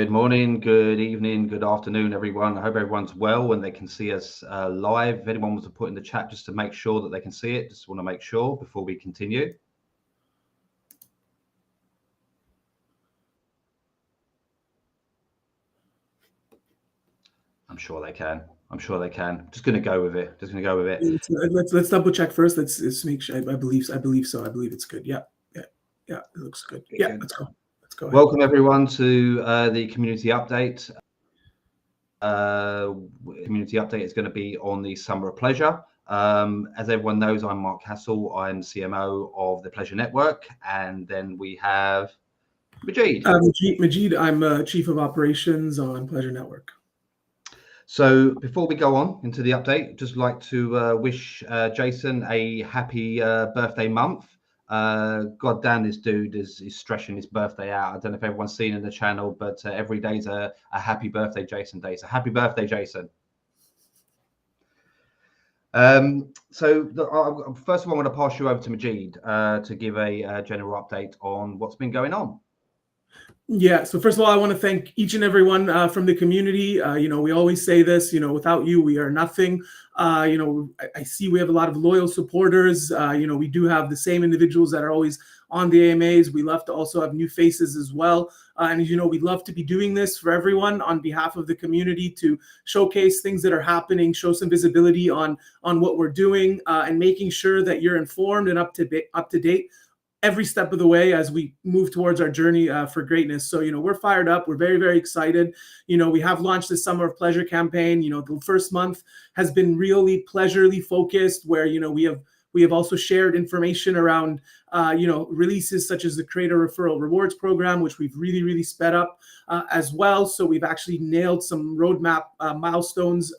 Good morning, good evening, good afternoon, everyone. I hope everyone's well and they can see us live. If anyone wants to put in the chat just to make sure that they can see it, just want to make sure before we continue. I'm sure they can. I'm sure they can. Just going to go with it. Let's double check first. Let's make sure. I believe so. I believe it's good. Yeah. It looks good. Yeah, good. Let's go. Welcome everyone to the community update. Community update is going to be on the Summer of Pleasure. As everyone knows, I'm Mark Castle. I'm CMO of the Pleasure Network, and then we have Majid. Majid, I'm Chief of Operations on Pleasure Network. So before we go on into the update, just like to wish Jason a happy birthday month. God damn, this dude is stretching his birthday out. I don't know if everyone's seen in the channel, but every day's a happy birthday Jason day. So happy birthday, Jason. So first of all, I'm going to pass you over to Majid to give a general update on what's been going on. Yeah. So first of all, I want to thank each and everyone from the community. We always say this, without you, we are nothing. I see we have a lot of loyal supporters. We do have the same individuals that are always on the AMAs. We love to also have new faces as well. And we love to be doing this for everyone on behalf of the community to showcase things that are happening, show some visibility on what we're doing, and making sure that you're informed and up to date every step of the way as we move towards our journey for greatness. So, we're fired up. We're very, very excited. We have launched the Summer of Pleasure campaign. The first month has been really pleasurely focused, where, we have also shared information around, releases such as the Creator Referral Rewards program, which we've really, really sped up as well. So we've actually nailed some roadmap milestones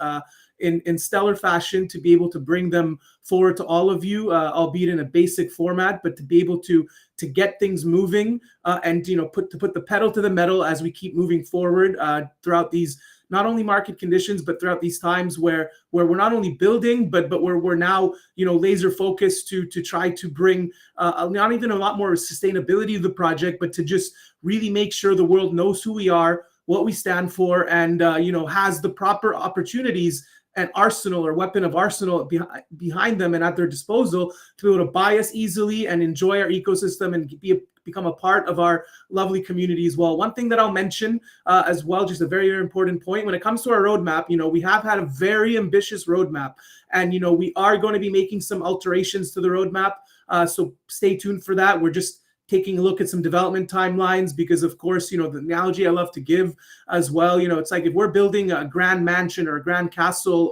in stellar fashion to be able to bring them forward to all of you, albeit in a basic format, but to be able to get things moving and put the pedal to the metal as we keep moving forward throughout these not only market conditions, but throughout these times where we're not only building, but we're now laser focused to try to bring not even a lot more sustainability to the project, but to just really make sure the world knows who we are, what we stand for, and has the proper opportunities and arsenal or weapon of arsenal behind them and at their disposal to be able to buy us easily and enjoy our ecosystem and become a part of our lovely community as well. One thing that I'll mention as well, just a very, very important point, when it comes to our roadmap, we have had a very ambitious roadmap, and we are going to be making some alterations to the roadmap. So stay tuned for that. We're just taking a look at some development timelines because, of course, the analogy I love to give as well, it's like if we're building a grand mansion or a grand castle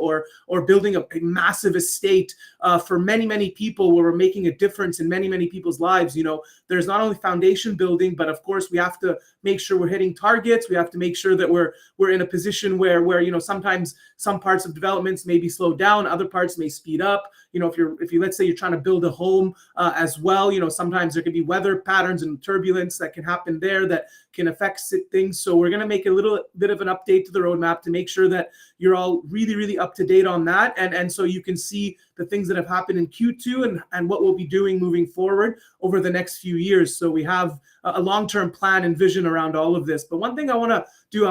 or building a massive estate for many, many people where we're making a difference in many, many people's lives, there's not only foundation building, but of course we have to make sure we're hitting targets. We have to make sure that we're in a position where sometimes some parts of developments may be slowed down, other parts may speed up. If you let's say you're trying to build a home as well, sometimes there can be weather patterns and turbulence that can happen there that can affect things. So we're going to make a little bit of an update to the roadmap to make sure that you're all really, really up to date on that. And so you can see the things that have happened in Q2 and what we'll be doing moving forward over the next few years. So we have a long-term plan and vision around all of this. But one thing I want to do,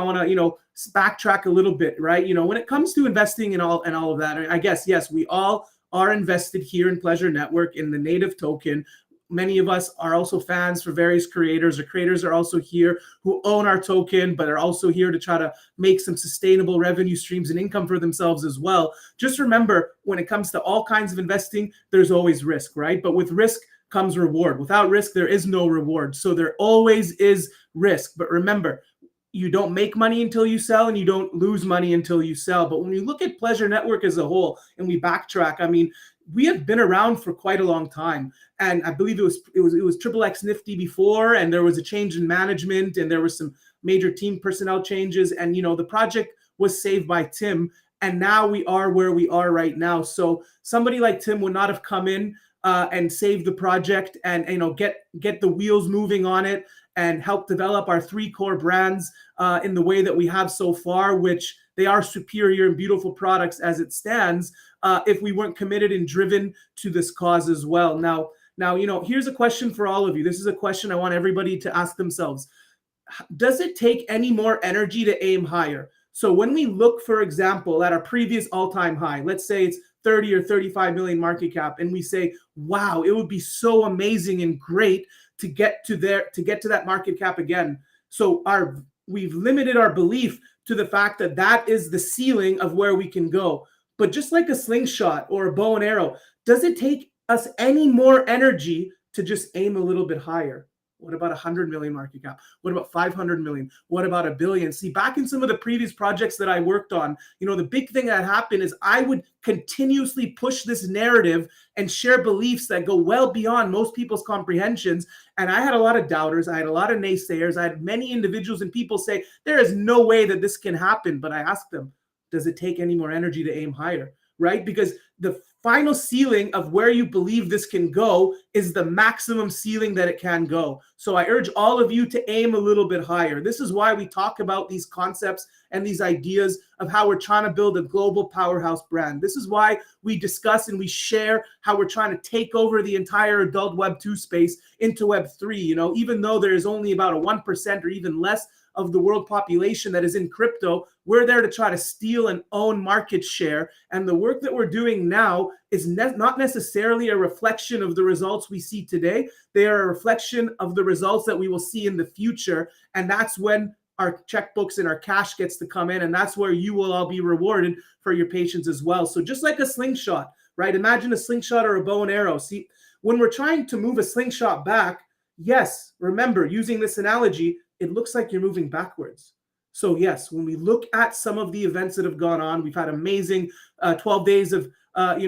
backtrack a little bit, right? When it comes to investing and all of that, I guess, yes, we all are invested here in Pleasure Network in the native token. Many of us are also fans for various creators, or creators are also here who own our token, but are also here to try to make some sustainable revenue streams and income for themselves as well. Just remember, when it comes to all kinds of investing, there's always risk, right? But with risk comes reward. Without risk, there is no reward. So there always is risk. But remember, you don't make money until you sell, and you don't lose money until you sell. But when you look at Pleasure Network as a whole and we backtrack, we have been around for quite a long time. And I believe it was XXX Nifty before, and there was a change in management, and there was some major team personnel changes. And, the project was saved by Tim. And now we are where we are right now. So somebody like Tim would not have come in and saved the project and, get the wheels moving on it and help develop our 3 core brands in the way that we have so far, which they are superior and beautiful products as it stands, if we weren't committed and driven to this cause as well. Now, here's a question for all of you. This is a question I want everybody to ask themselves. does it take any more energy to aim higher? So when we look, for example, at our previous all-time high, let's say it's 30 or 35 million market cap, and we say, wow, it would be so amazing and great to get to that market cap again. So we've limited our belief to the fact that that is the ceiling of where we can go. But just like a slingshot or a bow and arrow, does it take us any more energy to just aim a little bit higher? What about 100 million market cap? What about 500 million? What about $1 billion? See, back in some of the previous projects that I worked on, the big thing that happened is I would continuously push this narrative and share beliefs that go well beyond most people's comprehensions. And I had a lot of doubters. I had a lot of naysayers. I had many individuals and people say, there is no way that this can happen. But I asked them, does it take any more energy to aim higher? Right? Because the final ceiling of where you believe this can go is the maximum ceiling that it can go. So I urge all of you to aim a little bit higher. This is why we talk about these concepts and these ideas of how we're trying to build a global powerhouse brand. This is why we discuss and we share how we're trying to take over the entire adult Web 2 space into Web 3. Even though there is only about a 1% or even less of the world population that is in crypto, we're there to try to steal and own market share. And the work that we're doing now is not necessarily a reflection of the results we see today. They are a reflection of the results that we will see in the future. And that's when our checkbooks and our cash gets to come in. And that's where you will all be rewarded for your patience as well. So just like a slingshot, right? Imagine a slingshot or a bow and arrow. See, when we're trying to move a slingshot back, yes, remember, using this analogy, it looks like you're moving backwards. So yes, when we look at some of the events that have gone on, we've had amazing 12 days of 12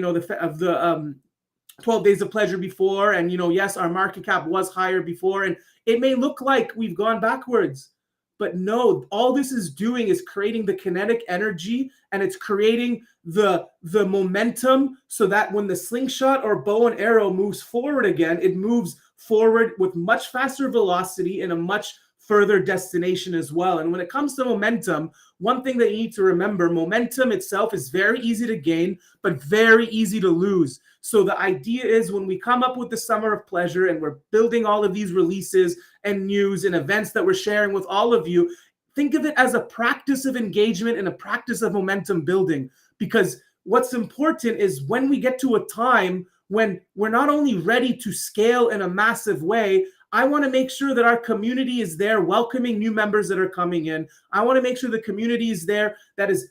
days of pleasure before, and yes, our market cap was higher before, and it may look like we've gone backwards, but no, all this is doing is creating the kinetic energy, and it's creating the momentum so that when the slingshot or bow and arrow moves forward again, it moves forward with much faster velocity and a much further destination as well. And when it comes to momentum, one thing that you need to remember, momentum itself is very easy to gain, but very easy to lose. So the idea is when we come up with the summer of pleasure and we're building all of these releases and news and events that we're sharing with all of you, think of it as a practice of engagement and a practice of momentum building. Because what's important is when we get to a time when we're not only ready to scale in a massive way, I want to make sure that our community is there welcoming new members that are coming in. I want to make sure the community is there that is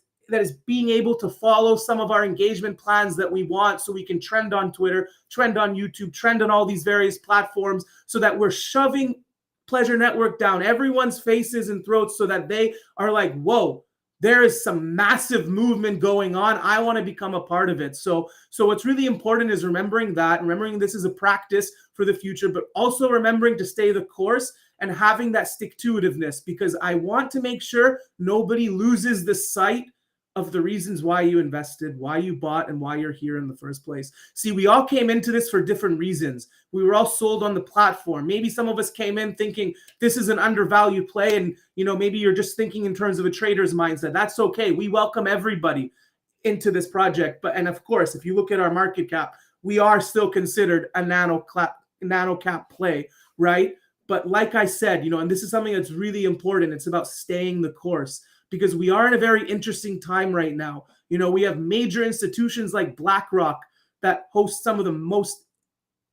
being able to follow some of our engagement plans that we want so we can trend on Twitter, trend on YouTube, trend on all these various platforms so that we're shoving Pleasure Network down everyone's faces and throats so that they are like, whoa, there is some massive movement going on. I want to become a part of it. So what's really important is remembering this is a practice for the future, but also remembering to stay the course and having that stick-to-itiveness, because I want to make sure nobody loses the sight of the reasons why you invested, why you bought, and why you're here in the first place. See, we all came into this for different reasons. We were all sold on the platform. Maybe some of us came in thinking this is an undervalued play, and maybe you're just thinking in terms of a trader's mindset. That's okay. We welcome everybody into this project. And of course, if you look at our market cap, we are still considered a nano cap play, right? But like I said, and this is something that's really important. It's about staying the course, because we are in a very interesting time right now. We have major institutions like BlackRock that host some of the most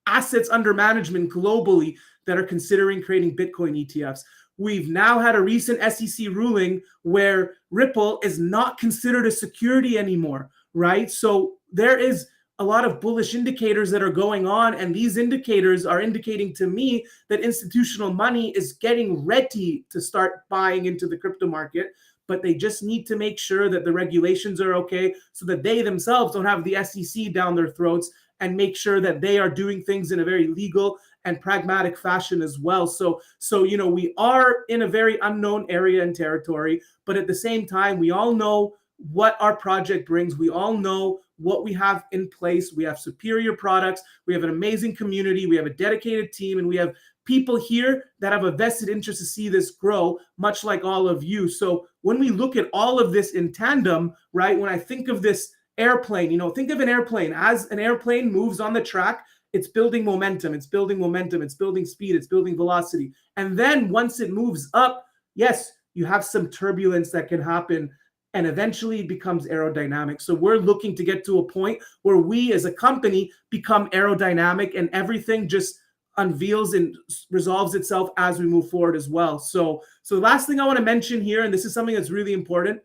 assets under management globally that are considering creating Bitcoin ETFs. We've now had a recent SEC ruling where Ripple is not considered a security anymore, right? So there is a lot of bullish indicators that are going on, and these indicators are indicating to me that institutional money is getting ready to start buying into the crypto market. But they just need to make sure that the regulations are okay so that they themselves don't have the SEC down their throats, and make sure that they are doing things in a very legal and pragmatic fashion as well. So we are in a very unknown area and territory, but at the same time, we all know what our project brings. We all know what we have in place. We have superior products. We have an amazing community. We have a dedicated team, and we have people here that have a vested interest to see this grow, much like all of you. So when we look at all of this in tandem, right, when I think of this airplane, think of an airplane. As an airplane moves on the track, it's building momentum, it's building momentum, it's building speed, it's building velocity. And then once it moves up, yes, you have some turbulence that can happen, and eventually it becomes aerodynamic. So we're looking to get to a point where we as a company become aerodynamic, and everything just unveils and resolves itself as we move forward as well. So the last thing I want to mention here, and this is something that's really important,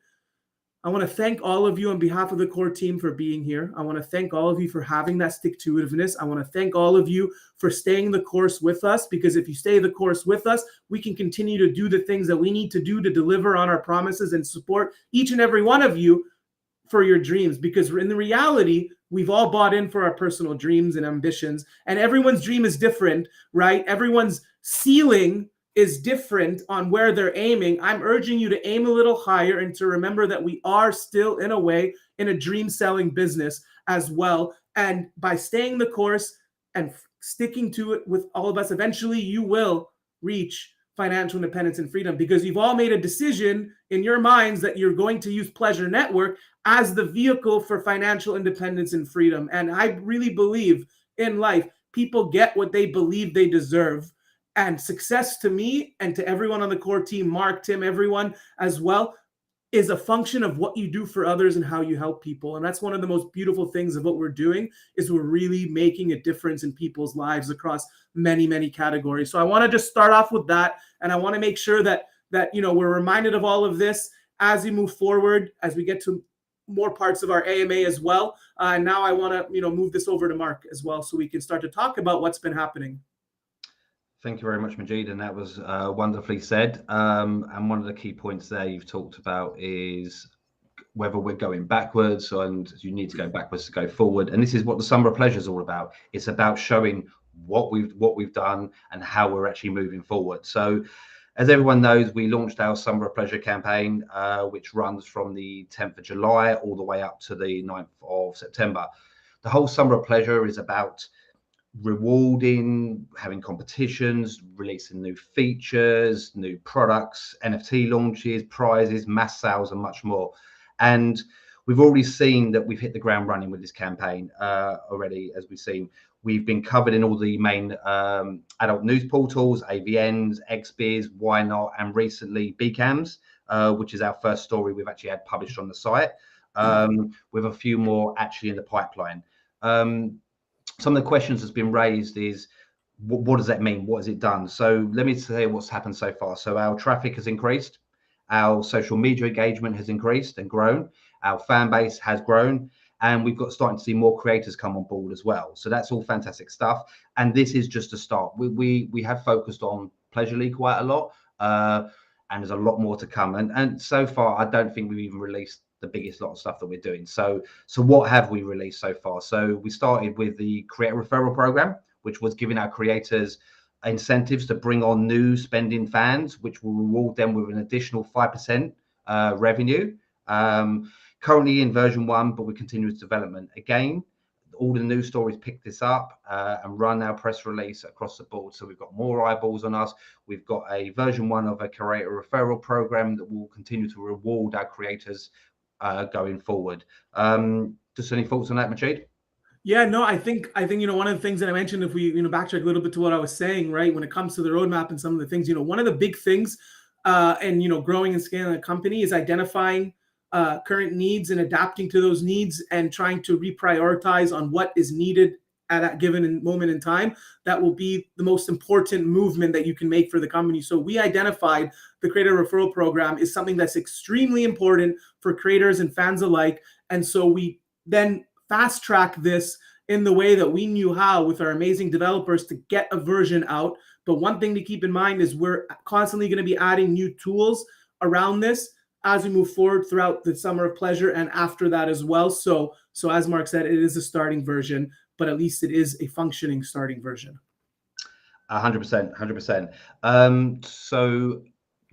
I want to thank all of you on behalf of the core team for being here. I want to thank all of you for having that stick-to-itiveness. I want to thank all of you for staying the course with us, because if you stay the course with us, we can continue to do the things that we need to do to deliver on our promises and support each and every one of you for your dreams. Because in the reality, we've all bought in for our personal dreams and ambitions, and everyone's dream is different, right? Everyone's ceiling is different on where they're aiming. I'm urging you to aim a little higher and to remember that we are still, in a way, in a dream selling business as well. And by staying the course and sticking to it with all of us, eventually you will reach financial independence and freedom, because you've all made a decision in your minds that you're going to use Pleasure Network as the vehicle for financial independence and freedom. And I really believe in life, people get what they believe they deserve. And success to me and to everyone on the core team, Mark, Tim, everyone as well, is a function of what you do for others and how you help people. And that's one of the most beautiful things of what we're doing, is we're really making a difference in people's lives across many, many categories. So I want to just start off with that. And I want to make sure that we're reminded of all of this as we move forward, as we get to more parts of our AMA as well. And now I want to, move this over to Mark as well, so we can start to talk about what's been happening. Thank you very much, Majid, and that was wonderfully said. And one of the key points there you've talked about is whether we're going backwards, and you need to go backwards to go forward. And this is what the Summer of Pleasure is all about. It's about showing what we've done and how we're actually moving forward. So, as everyone knows, we launched our Summer of Pleasure campaign, which runs from the 10th of July all the way up to the 9th of September. The whole Summer of Pleasure is about rewarding, having competitions, releasing new features, new products, NFT launches, prizes, mass sales, and much more. And we've already seen that we've hit the ground running with this campaign already. As we've seen, we've been covered in all the main adult news portals, AVNs, XBiz, Why Not, and recently BCAMs, which is our first story we've actually had published on the site, with a few more actually in the pipeline. Some of the questions that's been raised is, what does that mean? What has it done? So let me say what's happened so far. So our traffic has increased, our social media engagement has increased and grown, our fan base has grown, and we've got starting to see more creators come on board as well. So that's all fantastic stuff. And this is just a start. We have focused on Pleasurely quite a lot, and there's a lot more to come. And so far, I don't think we've even released the biggest lot of stuff that we're doing. So what have we released so far? So we started with the creator referral program, which was giving our creators incentives to bring on new spending fans, which will reward them with an additional 5% revenue. Currently in version 1, but we continue its development. Again, all the news stories pick this up and run our press release across the board. So we've got more eyeballs on us. We've got a version 1 of a creator referral program that will continue to reward our creators going forward. Just any thoughts on that, Majid? Yeah, no, I think one of the things that I mentioned, if we backtrack a little bit to what I was saying, right, when it comes to the roadmap and some of the things, one of the big things and growing and scaling a company is identifying current needs and adapting to those needs and trying to reprioritize on what is needed at that given moment in time. That will be the most important movement that you can make for the company. So we identified the creator referral program is something that's extremely important for creators and fans alike. And so we then fast track this in the way that we knew how with our amazing developers to get a version out. But one thing to keep in mind is we're constantly going to be adding new tools around this as we move forward throughout the Summer of Pleasure and after that as well. So as Mark said, it is a starting version, but at least it is a functioning starting version. 100%. So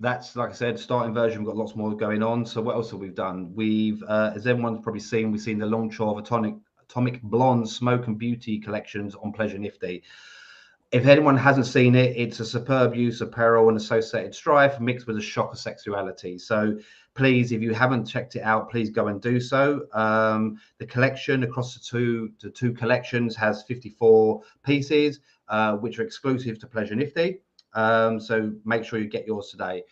that's, like I said, starting version. We've got lots more going on. So what else have we done? We've, as everyone's probably seen, we've seen the launch of Atomic Blonde Smoke and Beauty collections on Pleasure Nifty. If anyone hasn't seen it, it's a superb use of peril and associated strife mixed with a shock of sexuality. So please, if you haven't checked it out, please go and do so. The collection across the two collections has 54 pieces, which are exclusive to Pleasure Nifty. So make sure you get yours today.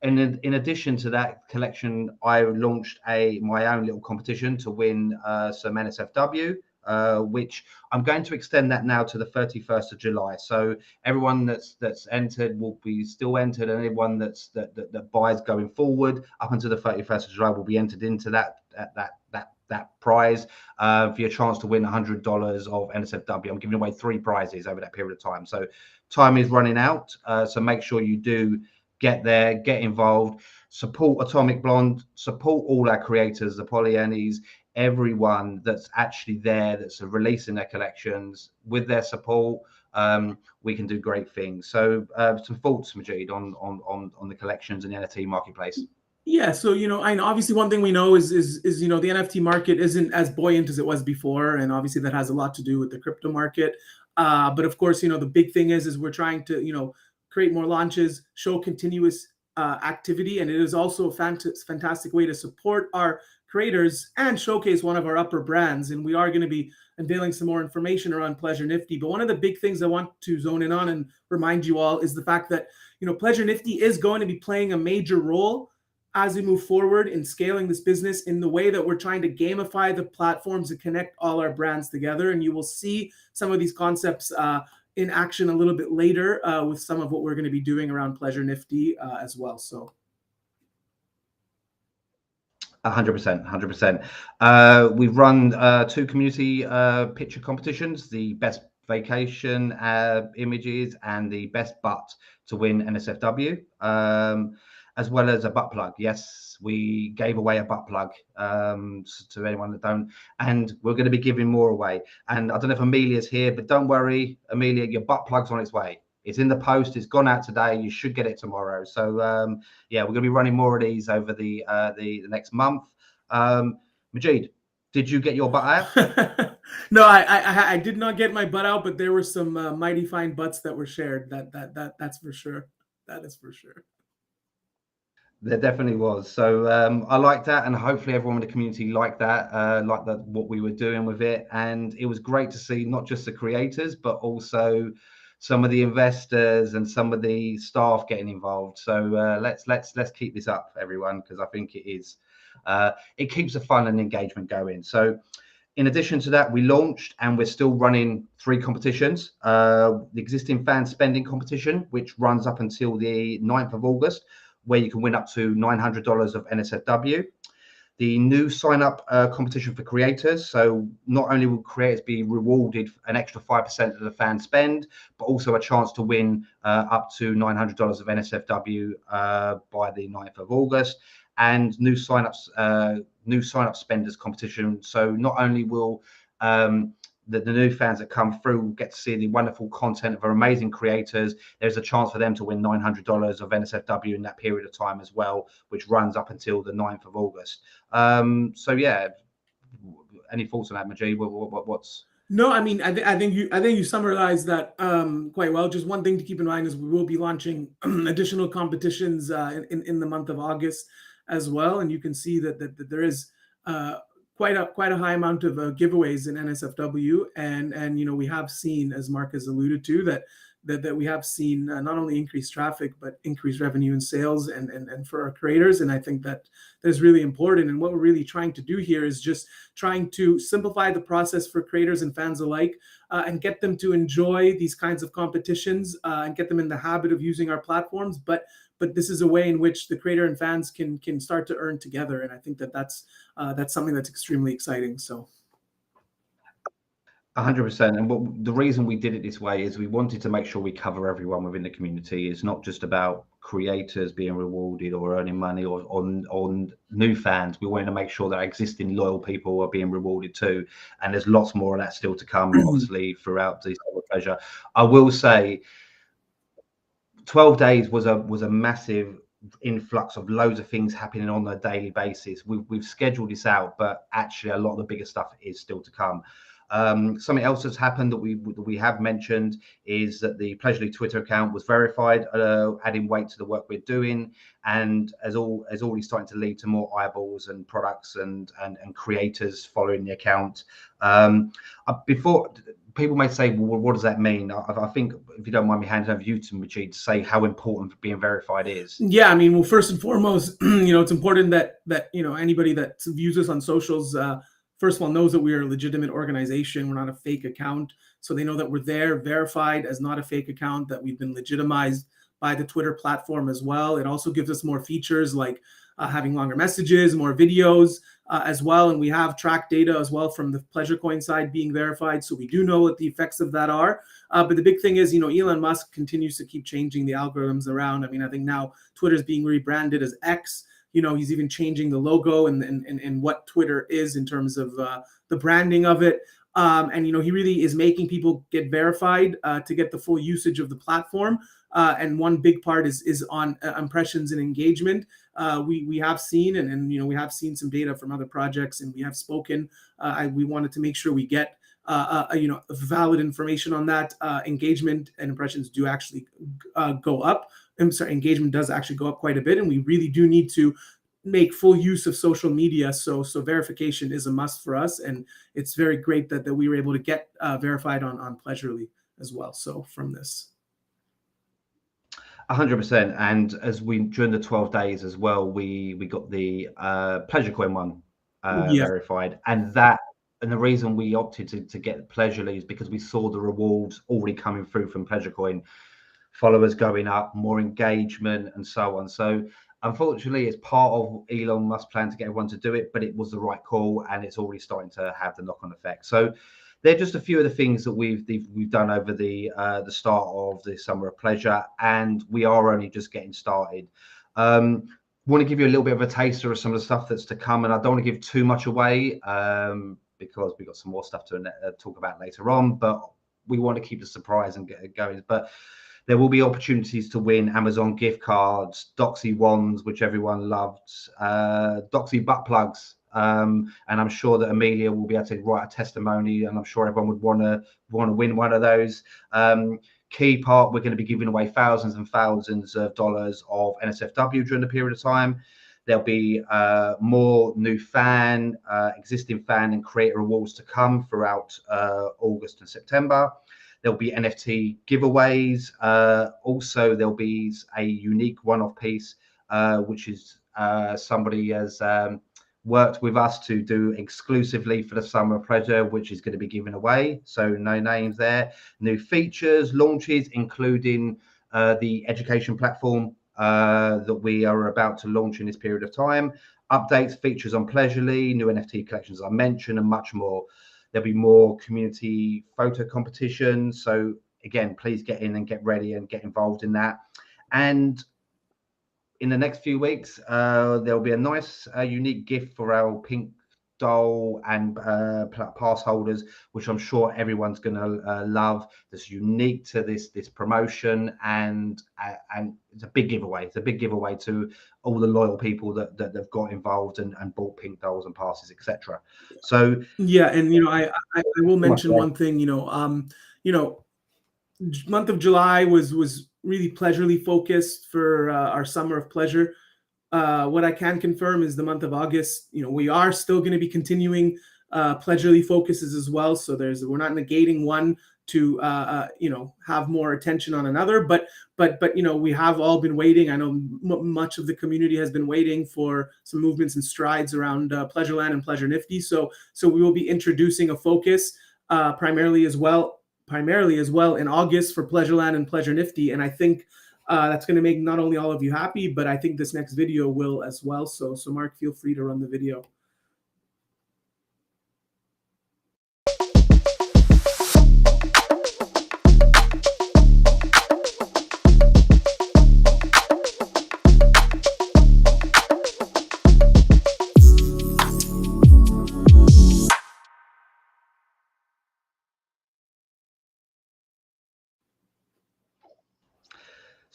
And in addition to that collection, I launched my own little competition to win some NSFW, which I'm going to extend that now to the 31st of July. So everyone that's entered will be still entered, and anyone that buys going forward up until the 31st of July will be entered into that prize for your chance to win $100 of NSFW. I'm giving away 3 prizes over that period of time. So time is running out. So make sure you do get there, get involved, support Atomic Blonde, support all our creators, the Polyanis, everyone that's actually there, that's releasing their collections. With their support, we can do great things. So some thoughts, Majid, on the collections and the NFT marketplace. Yeah, so and obviously one thing we know is the NFT market isn't as buoyant as it was before, and obviously that has a lot to do with the crypto market. But of course, the big thing is we're trying to create more launches, show continuous activity, and it is also a fantastic way to support our creators and showcase one of our upper brands. And we are going to be unveiling some more information around Pleasure Nifty. But one of the big things I want to zone in on and remind you all is the fact that Pleasure Nifty is going to be playing a major role as we move forward in scaling this business in the way that we're trying to gamify the platforms to connect all our brands together. And you will see some of these concepts in action a little bit later with some of what we're going to be doing around Pleasure Nifty as well. So 100%. We've run 2 community picture competitions, the best vacation images and the best butt to win NSFW, as well as a butt plug. Yes, we gave away a butt plug to anyone that don't, and we're going to be giving more away. And I don't know if Amelia's here, but don't worry, Amelia, your butt plug's on its way. It's in the post. It's gone out today. You should get it tomorrow. So yeah, we're going to be running more of these over the next month. Majid, did you get your butt out? No, I did not get my butt out, but there were some mighty fine butts that were shared. That's for sure. That is for sure. There definitely was. So I like that, and hopefully everyone in the community liked that, what we were doing with it. And it was great to see not just the creators, but also some of the investors and some of the staff getting involved. So let's keep this up, everyone, because I think it keeps the fun and engagement going. So in addition to that, we launched and we're still running 3 competitions. The existing fan spending competition, which runs up until the 9th of August, where you can win up to $900 of NSFW. The new sign-up competition for creators. So not only will creators be rewarded an extra 5% of the fan spend, but also a chance to win up to $900 of NSFW by the 9th of August. And new sign-up spenders competition. So not only will the new fans that come through get to see the wonderful content of our amazing creators, there's a chance for them to win $900 of NSFW in that period of time as well, which runs up until the 9th of August. So yeah, any thoughts on that, Majid? What's No, I mean, I think you summarized that quite well. Just one thing to keep in mind is we will be launching additional competitions in the month of August as well, and you can see that there is quite a high amount of giveaways in NSFW, and we have seen, as Mark has alluded to, that we have seen not only increased traffic but increased revenue and sales and for our creators. And I think that is really important. And what we're really trying to do here is just trying to simplify the process for creators and fans alike, and get them to enjoy these kinds of competitions and get them in the habit of using our platforms. But this is a way in which the creator and fans can start to earn together. And I think that's something that's extremely exciting. So 100%. And the reason we did it this way is we wanted to make sure we cover everyone within the community. It's not just about creators being rewarded or earning money or on new fans. We wanted to make sure that existing loyal people are being rewarded too. And there's lots more of that still to come, obviously, throughout the pleasure. I will say 12 days was a massive influx of loads of things happening on a daily basis. We've scheduled this out, but actually a lot of the bigger stuff is still to come. Something else that's happened that we have mentioned is that the Pleasurely Twitter account was verified, adding weight to the work we're doing, and as already starting to lead to more eyeballs and products and creators following the account. Before people may say, well, what does that mean? I think, if you don't mind me handing over you to Majid to say how important being verified is. Yeah, I mean, well, first and foremost, it's important that anybody that views us on socials, first of all, knows that we are a legitimate organization. We're not a fake account, so they know that we're there, verified as not a fake account, that we've been legitimized by the Twitter platform as well. It also gives us more features like having longer messages, more videos as well, and we have track data as well from the Pleasure Coin side being verified, so we do know what the effects of that are. But the big thing is, Elon Musk continues to keep changing the algorithms around. I mean, I think now Twitter is being rebranded as X. He's even changing the logo and what Twitter is in terms of the branding of it. And he really is making people get verified to get the full usage of the platform. And one big part is on impressions and engagement. We have seen and we have seen some data from other projects, and we have spoken. We wanted to make sure we get valid information on that. Engagement and impressions do actually go up. I'm sorry, engagement does actually go up quite a bit, and we really do need to make full use of social media. So verification is a must for us, and it's very great that we were able to get verified on Pleasurely as well. So from this. 100%. And as during the 12 days as well, we got the Pleasure Coin one verified, and the reason we opted to get Pleasurely is because we saw the rewards already coming through from Pleasure Coin, followers going up, more engagement, and so on. So unfortunately, it's part of Elon Musk's plan to get everyone to do it, but it was the right call, and it's already starting to have the knock-on effect. So they're just a few of the things that we've done over the start of the Summer of Pleasure, and we are only just getting started. Want to give you a little bit of a taster of some of the stuff that's to come, and I don't want to give too much away because we've got some more stuff to talk about later on, but we want to keep the surprise and get it going. But there will be opportunities to win Amazon gift cards, Doxy wands, which everyone loved, Doxy butt plugs, and I'm sure that Amelia will be able to write a testimony, and I'm sure everyone would want to win one of those. Key part, we're going to be giving away thousands and thousands of dollars of NSFW during the period of time. There'll be more new existing fan and creator awards to come throughout August and September. There'll be NFT giveaways. Also, there'll be a unique one-off piece, which is somebody has worked with us to do exclusively for the Summer of Pleasure, which is going to be given away. So no names there. New features, launches, including the education platform that we are about to launch in this period of time. Updates, features on Pleasurely, new NFT collections I mentioned, and much more. There'll be more community photo competitions. So again, please get in and get ready and get involved in that. And in the next few weeks, there'll be a nice, unique gift for our pink doll and pass holders, which I'm sure everyone's going to love. That's unique to this promotion, and it's a big giveaway. It's a big giveaway to all the loyal people that have got involved and bought pink dolls and passes, etc. So yeah, and I will mention one thing. Month of July was really Pleasurely focused for our Summer of Pleasure. What I can confirm is the month of August, we are still going to be continuing Pleasurely focuses as well. So we're not negating one to have more attention on another, but we have all been waiting. I know much of the community has been waiting for some movements and strides around Pleasureland and Pleasure Nifty. So we will be introducing a focus primarily as well in August for Pleasureland and Pleasure Nifty, and I think that's going to make not only all of you happy, but I think this next video will as well. So Mark, feel free to run the video.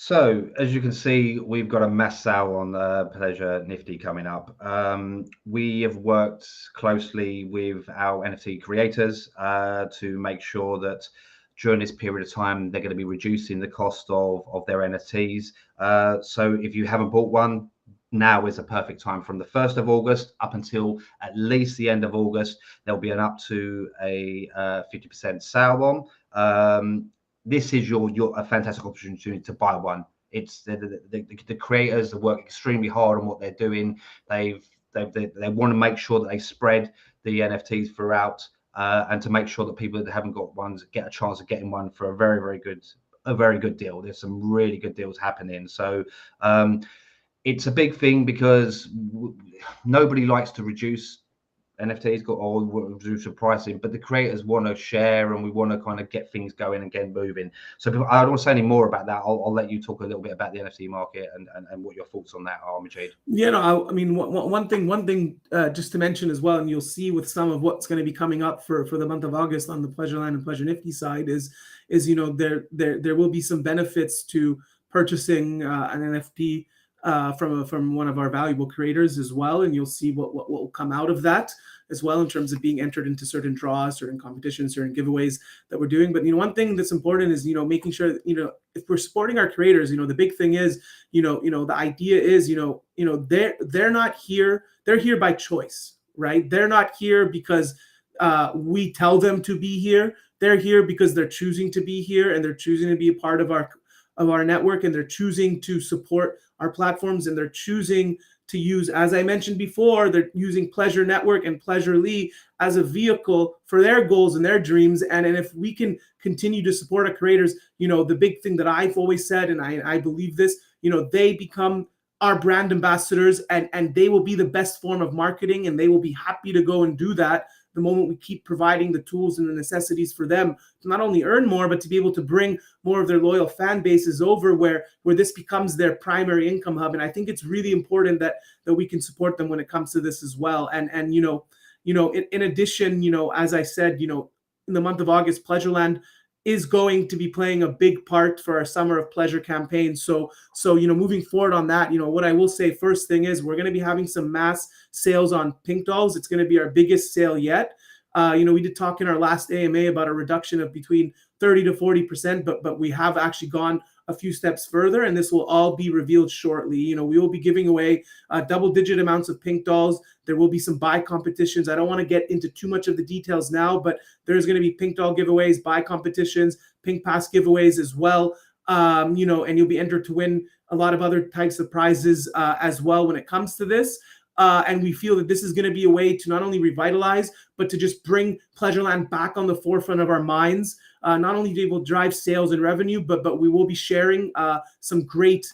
So, as you can see, we've got a mass sale on Pleasure Nifty coming up. We have worked closely with our NFT creators to make sure that during this period of time, they're going to be reducing the cost of their NFTs. So, if you haven't bought one, now is a perfect time from the 1st of August up until at least the end of August. There'll be an up to a 50% sale on. This is your a fantastic opportunity to buy one. It's the creators that work extremely hard on what they're doing. They want to make sure that they spread the NFTs throughout, and to make sure that people that haven't got ones get a chance of getting one for a very good deal. There's some really good deals happening. So it's a big thing because nobody likes to reduce NFTs got all reduce the pricing, but the creators want to share and we want to kind of get things going and get moving. So I don't want to say any more about that. I'll let you talk a little bit about the NFT market and what your thoughts on that are, Majid. Yeah, no, I mean, one thing, just to mention as well, and you'll see with some of what's going to be coming up for the month of August on the Pleasureland and Pleasure Nifty side is there will be some benefits to purchasing an NFT from one of our valuable creators as well, and you'll see what will come out of that as well in terms of being entered into certain draws, certain competitions, certain giveaways that we're doing. But one thing that's important is making sure that if we're supporting our creators, the big thing is the idea is they're not here, they're here by choice, right? They're not here because we tell them to be here. They're here because they're choosing to be here and they're choosing to be a part of our network, and they're choosing to support our platforms, and they're choosing to use, as I mentioned before, they're using Pleasure Network and Pleasurely as a vehicle for their goals and their dreams. And if we can continue to support our creators, the big thing that I've always said, and I believe this, they become our brand ambassadors, and they will be the best form of marketing, and they will be happy to go and do that the moment we keep providing the tools and the necessities for them to not only earn more, but to be able to bring more of their loyal fan bases over where this becomes their primary income hub. And I think it's really important that we can support them when it comes to this as well. And in addition, as I said, in the month of August, Pleasureland is going to be playing a big part for our Summer of Pleasure campaign. So moving forward on that, what I will say first thing is we're going to be having some mass sales on pink dolls. It's going to be our biggest sale yet. We did talk in our last AMA about a reduction of between 30 to 40%, but we have actually gone a few steps further, and this will all be revealed shortly. We will be giving away double-digit amounts of pink dolls. There will be some buy competitions. I don't want to get into too much of the details now, but there's going to be pink doll giveaways, buy competitions, pink pass giveaways as well. And you'll be entered to win a lot of other types of prizes as well when it comes to this. And we feel that this is going to be a way to not only revitalize, but to just bring Pleasureland back on the forefront of our minds, not only to be able to drive sales and revenue, but we will be sharing some great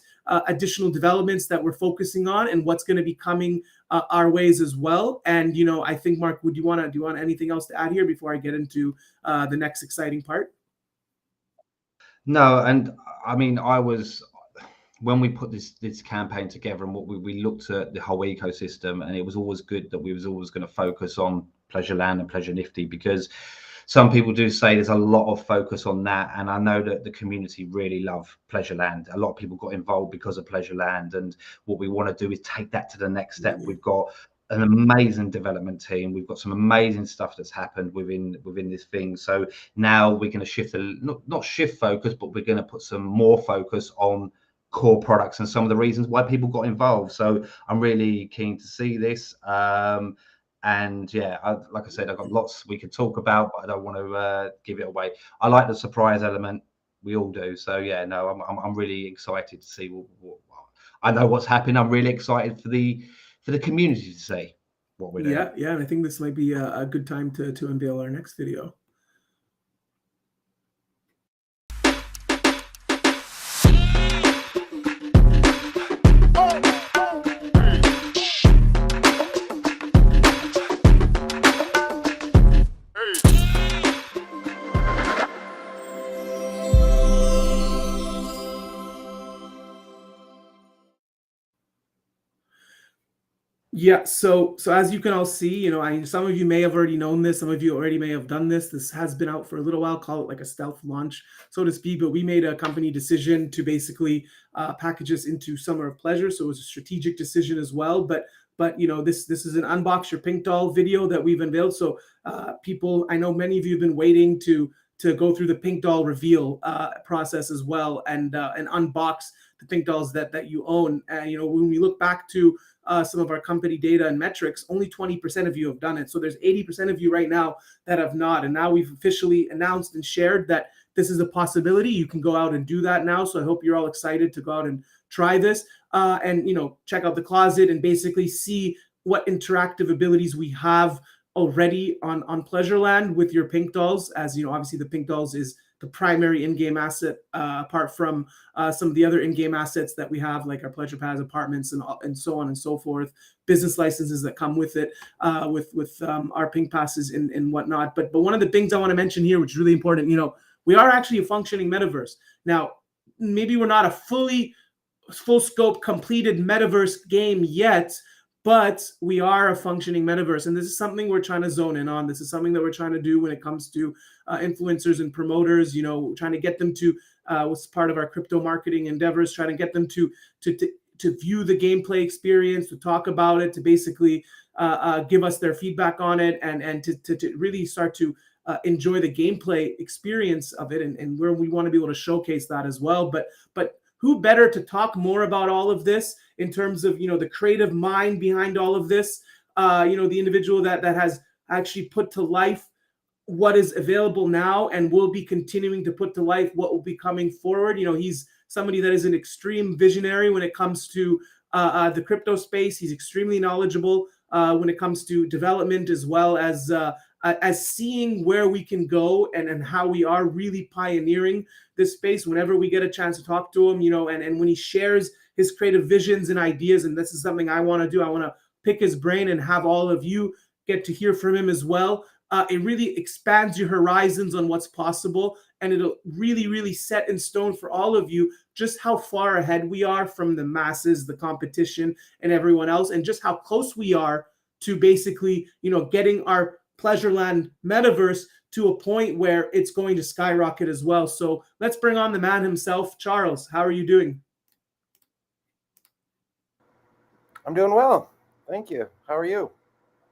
additional developments that we're focusing on and what's going to be coming our ways as well. And, I think, Mark, do you want anything else to add here before I get into the next exciting part? No, and I mean, when we put this campaign together and what we looked at the whole ecosystem, and it was always good that we was always going to focus on Pleasureland and Pleasure Nifty, because some people do say there's a lot of focus on that, and I know that the community really love Pleasureland. A lot of people got involved because of Pleasureland, and what we want to do is take that to the next step. We've got an amazing development team. We've got some amazing stuff that's happened within this thing. So now we're going to shift not shift focus, but we're going to put some more focus on core products and some of the reasons why people got involved. So I'm really keen to see this. And yeah, like I said, I've got lots we could talk about, but I don't want to give it away. I like the surprise element. We all do. So yeah, no, I'm really excited to see what I know what's happening. I'm really excited for the community to see what we're doing. Yeah, and I think this might be a good time to unveil our next video. Yeah, so as you can all see, some of you may have already known this, some of you already may have done this. This has been out for a little while, call it like a stealth launch, so to speak. But we made a company decision to basically package this into Summer of Pleasure. So it was a strategic decision as well. But this is an unbox your pink doll video that we've unveiled. So people, I know many of you have been waiting to go through the pink doll reveal process as well, and unbox the pink dolls that you own. And when we look back to some of our company data and metrics, only 20% of you have done it. So there's 80% of you right now that have not. And now we've officially announced and shared that this is a possibility. You can go out and do that now. So I hope you're all excited to go out and try this and check out the closet and basically see what interactive abilities we have already on Pleasureland with your pink dolls. As obviously the pink dolls is the primary in-game asset, apart from some of the other in-game assets that we have, like our Pleasure Pass apartments and so on and so forth, business licenses that come with it, with our pink passes and whatnot. But one of the things I want to mention here, which is really important, we are actually a functioning metaverse. Now, maybe we're not a full scope completed metaverse game yet, but we are a functioning metaverse, and this is something we're trying to zone in on. This is something that we're trying to do when it comes to influencers and promoters, trying to get them to what's part of our crypto marketing endeavors, trying to get them to view the gameplay experience, to talk about it, to basically give us their feedback on it, and to really start to enjoy the gameplay experience of it, and where we want to be able to showcase that as well. But who better to talk more about all of this in terms of the creative mind behind all of this, the individual that has actually put to life what is available now and will be continuing to put to life what will be coming forward. He's somebody that is an extreme visionary when it comes to the crypto space. He's extremely knowledgeable when it comes to development, as well as seeing where we can go and how we are really pioneering this space. Whenever we get a chance to talk to him, and when he shares his creative visions and ideas, and this is something I want to do. I want to pick his brain and have all of you get to hear from him as well. It really expands your horizons on what's possible, and it'll really, really set in stone for all of you just how far ahead we are from the masses, the competition, and everyone else, and just how close we are to basically, getting our Pleasureland metaverse to a point where it's going to skyrocket as well. So let's bring on the man himself. Charles, how are you doing? I'm doing well. Thank you. How are you?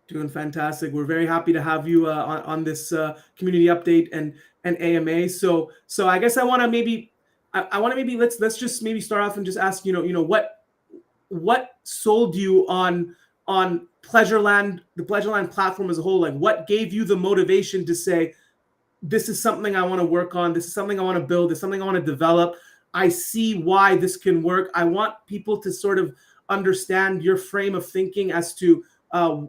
Doing fantastic. We're very happy to have you on this community update and AMA. So I guess I want to maybe let's just maybe start off and just ask what sold you on Pleasureland, the Pleasureland platform as a whole. Like, what gave you the motivation to say, this is something I want to work on, this is something I want to build, this is something I want to develop. I see why this can work. I want people to sort of understand your frame of thinking as to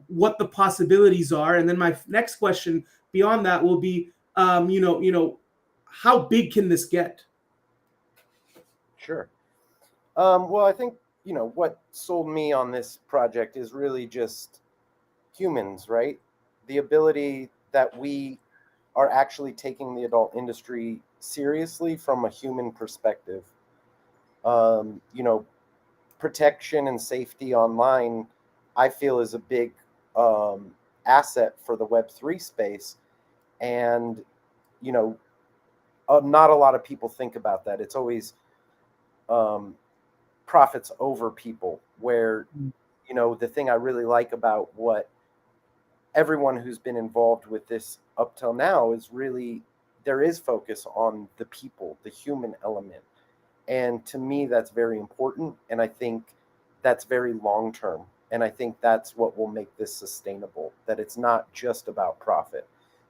what the possibilities are. And then my next question beyond that will be, how big can this get? Sure. Well, I think, what sold me on this project is really just humans, right? The ability that we are actually taking the adult industry seriously from a human perspective. Protection and safety online, I feel, is a big asset for the Web3 space. And, not a lot of people think about that. It's always profits over people, where, the thing I really like about what everyone who's been involved with this up till now is really, there is focus on the people, the human element. And to me, that's very important. And I think that's very long term. And I think that's what will make this sustainable, that it's not just about profit.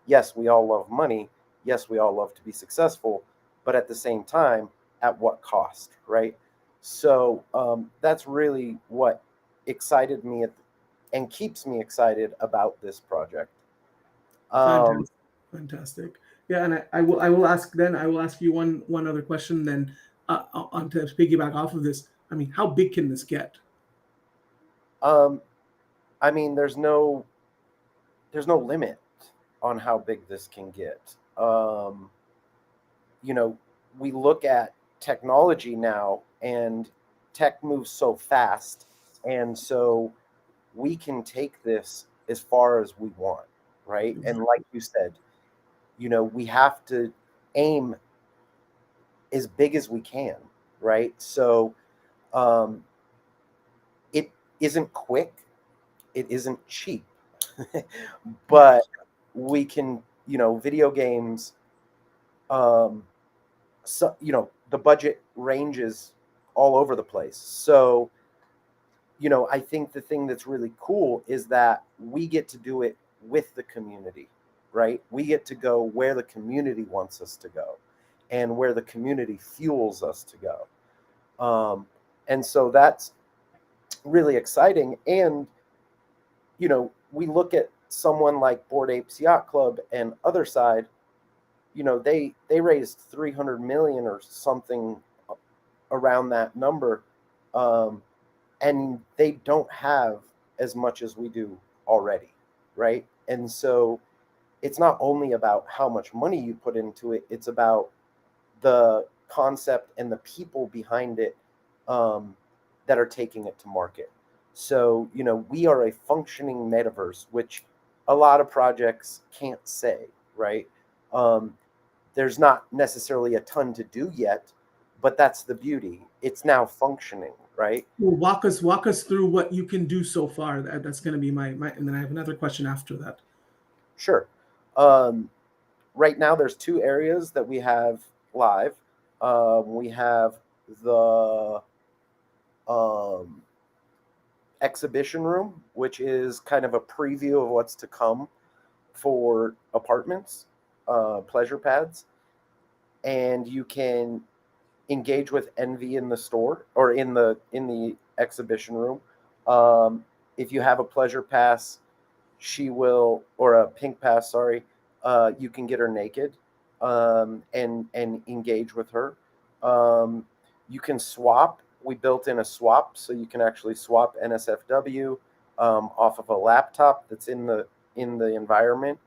Yes, we all love money. Yes, we all love to be successful. But at the same time, at what cost, right? So that's really what excited me and keeps me excited about this project. Fantastic. Yeah, and I will ask you one other question then on to piggyback off of this. I mean, how big can this get? I mean, there's no limit on how big this can get. We look at technology now, and tech moves so fast, and so we can take this as far as we want, right? And like you said, we have to aim as big as we can, right? So it isn't quick, it isn't cheap, but we can, video games, so the budget ranges all over the place. So I think the thing that's really cool is that we get to do it with the community, right? We get to go where the community wants us to go and where the community fuels us to go. And so that's really exciting. And, we look at someone like Bored Apes Yacht Club and Other Side, they raised 300 million or something around that number. And they don't have as much as we do already, right? And so it's not only about how much money you put into it, it's about the concept and the people behind it that are taking it to market. So, we are a functioning metaverse, which a lot of projects can't say, right? There's not necessarily a ton to do yet, but that's the beauty. It's now functioning, right? Well, walk us through what you can do so far. That's going to be my, and then I have another question after that. Sure. Right now, there's 2 areas that we have live. We have the exhibition room, which is kind of a preview of what's to come for apartments, pleasure pads, and you can engage with Envy in the store or in the exhibition room. If you have a pleasure pass, or a pink pass, sorry, you can get her naked and engage with her. You can swap. We built in a swap, so you can actually swap NSFW off of a laptop that's in the environment.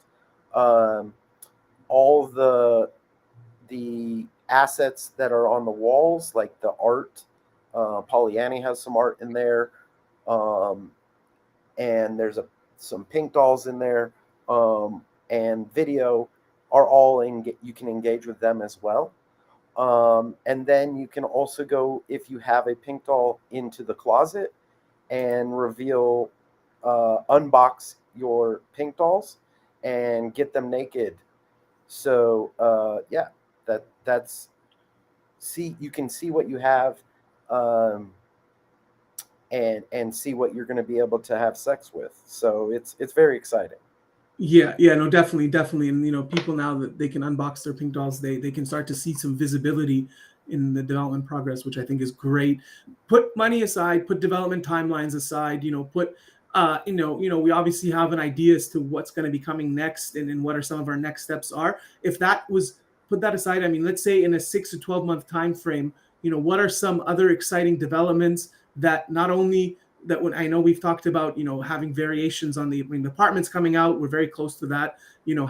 All the assets that are on the walls, like the art, Pollyanny has some art in there, and there's some pink dolls in there, and video are all you can engage with them as well. And then you can also go, if you have a pink doll, into the closet and reveal, unbox your pink dolls and get them naked. So yeah, that's you can see what you have, and see what you're going to be able to have sex with. So it's very exciting. Yeah, no, definitely. And people now that they can unbox their pink dolls, they can start to see some visibility in the development progress, which I think is great. Put money aside, put development timelines aside, put we obviously have an idea as to what's going to be coming next and what are some of our next steps are. If that was put that aside, I mean, let's say in a 6 to 12 month time frame, what are some other exciting developments that not only that when I know we've talked about, having variations on the apartments coming out, we're very close to that,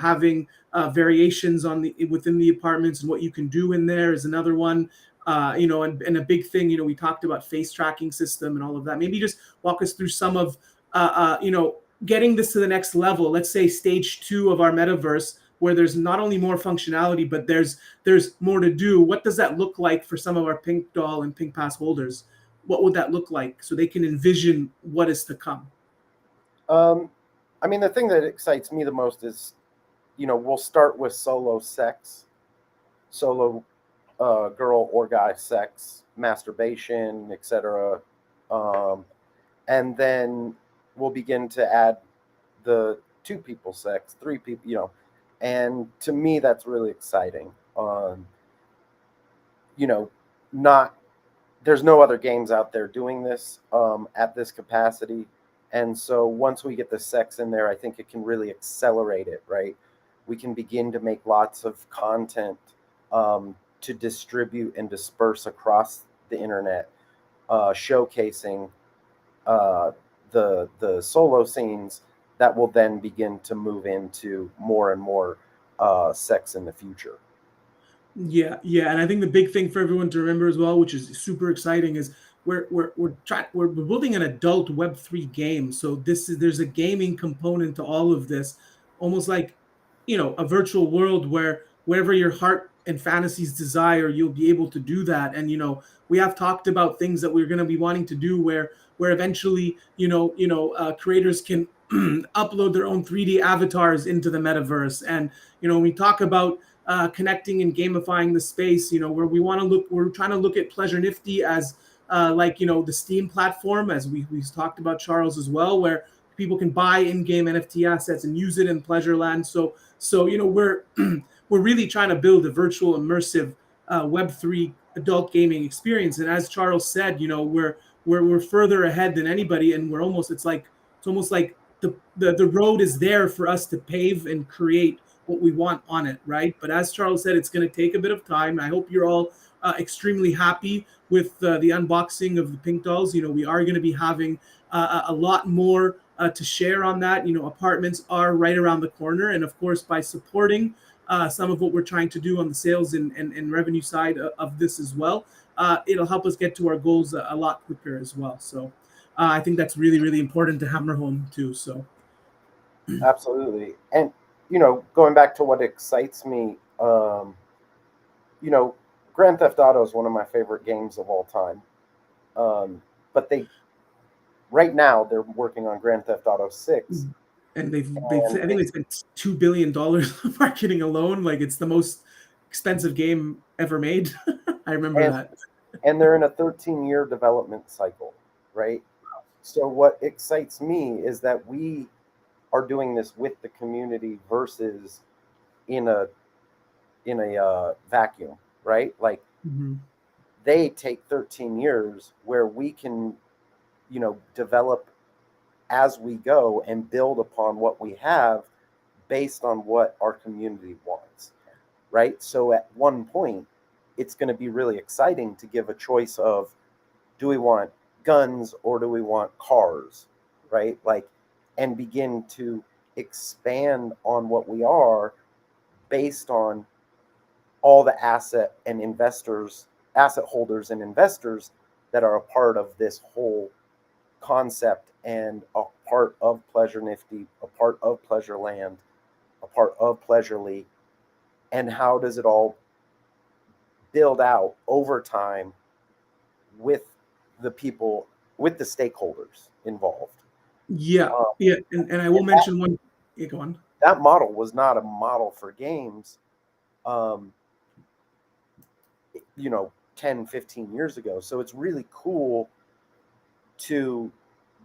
having variations within the apartments and what you can do in there is another one, and a big thing, we talked about face tracking system and all of that. Maybe just walk us through some of, getting this to the next level. Let's say stage 2 of our metaverse, where there's not only more functionality, but there's more to do. What does that look like for some of our pink doll and pink pass holders? What would that look like so they can envision what is to come? I mean, the thing that excites me the most is, we'll start with solo girl or guy sex, masturbation, etc. And then we'll begin to add the 2 people sex, 3 people, and to me, that's really exciting. There's no other games out there doing this at this capacity. And so once we get the sex in there, I think it can really accelerate it, right? We can begin to make lots of content to distribute and disperse across the internet, showcasing the solo scenes that will then begin to move into more and more sex in the future. Yeah, and I think the big thing for everyone to remember as well, which is super exciting, is we're building an adult Web3 game. So there's a gaming component to all of this, almost like, a virtual world where wherever your heart and fantasies desire, you'll be able to do that. And we have talked about things that we're going to be wanting to do where eventually creators can upload their own 3D avatars into the metaverse. And when we talk about connecting and gamifying the space, where we're trying to look at Pleasure Nifty as the Steam platform, as we talked about, Charles, as well, where people can buy in-game NFT assets and use it in Pleasureland. So we're we're really trying to build a virtual immersive Web3 adult gaming experience. And as Charles said, we're further ahead than anybody, and it's almost like the road is there for us to pave and create what we want on it, right? But as Charles said, it's going to take a bit of time. I hope you're all extremely happy with the unboxing of the Pink Dolls. We are going to be having a lot more to share on that. Apartments are right around the corner, and of course, by supporting some of what we're trying to do on the sales and revenue side of this as well, it'll help us get to our goals a lot quicker as well. So I think that's really, really important to hammer home too. So absolutely. And going back to what excites me, Grand Theft Auto is one of my favorite games of all time. But right now they're working on Grand Theft Auto 6. And I think they spent $2 billion on marketing alone. Like, it's the most expensive game ever made. I remember that. And they're in a 13-year development cycle, right? So what excites me is that we are doing this with the community versus in a vacuum, right? Like, they take 13 years where we can, develop as we go and build upon what we have based on what our community wants, right? So at one point, it's going to be really exciting to give a choice of, do we want guns or do we want cars, right? Like, and begin to expand on what we are based on all the asset holders and investors that are a part of this whole concept and a part of Pleasure Nifty, a part of Pleasureland, a part of Pleasurely, and how does it all build out over time with the people, with the stakeholders involved. Yeah, and I will mention one. Yeah, go on. That model was not a model for games 10, 15 years ago. So it's really cool to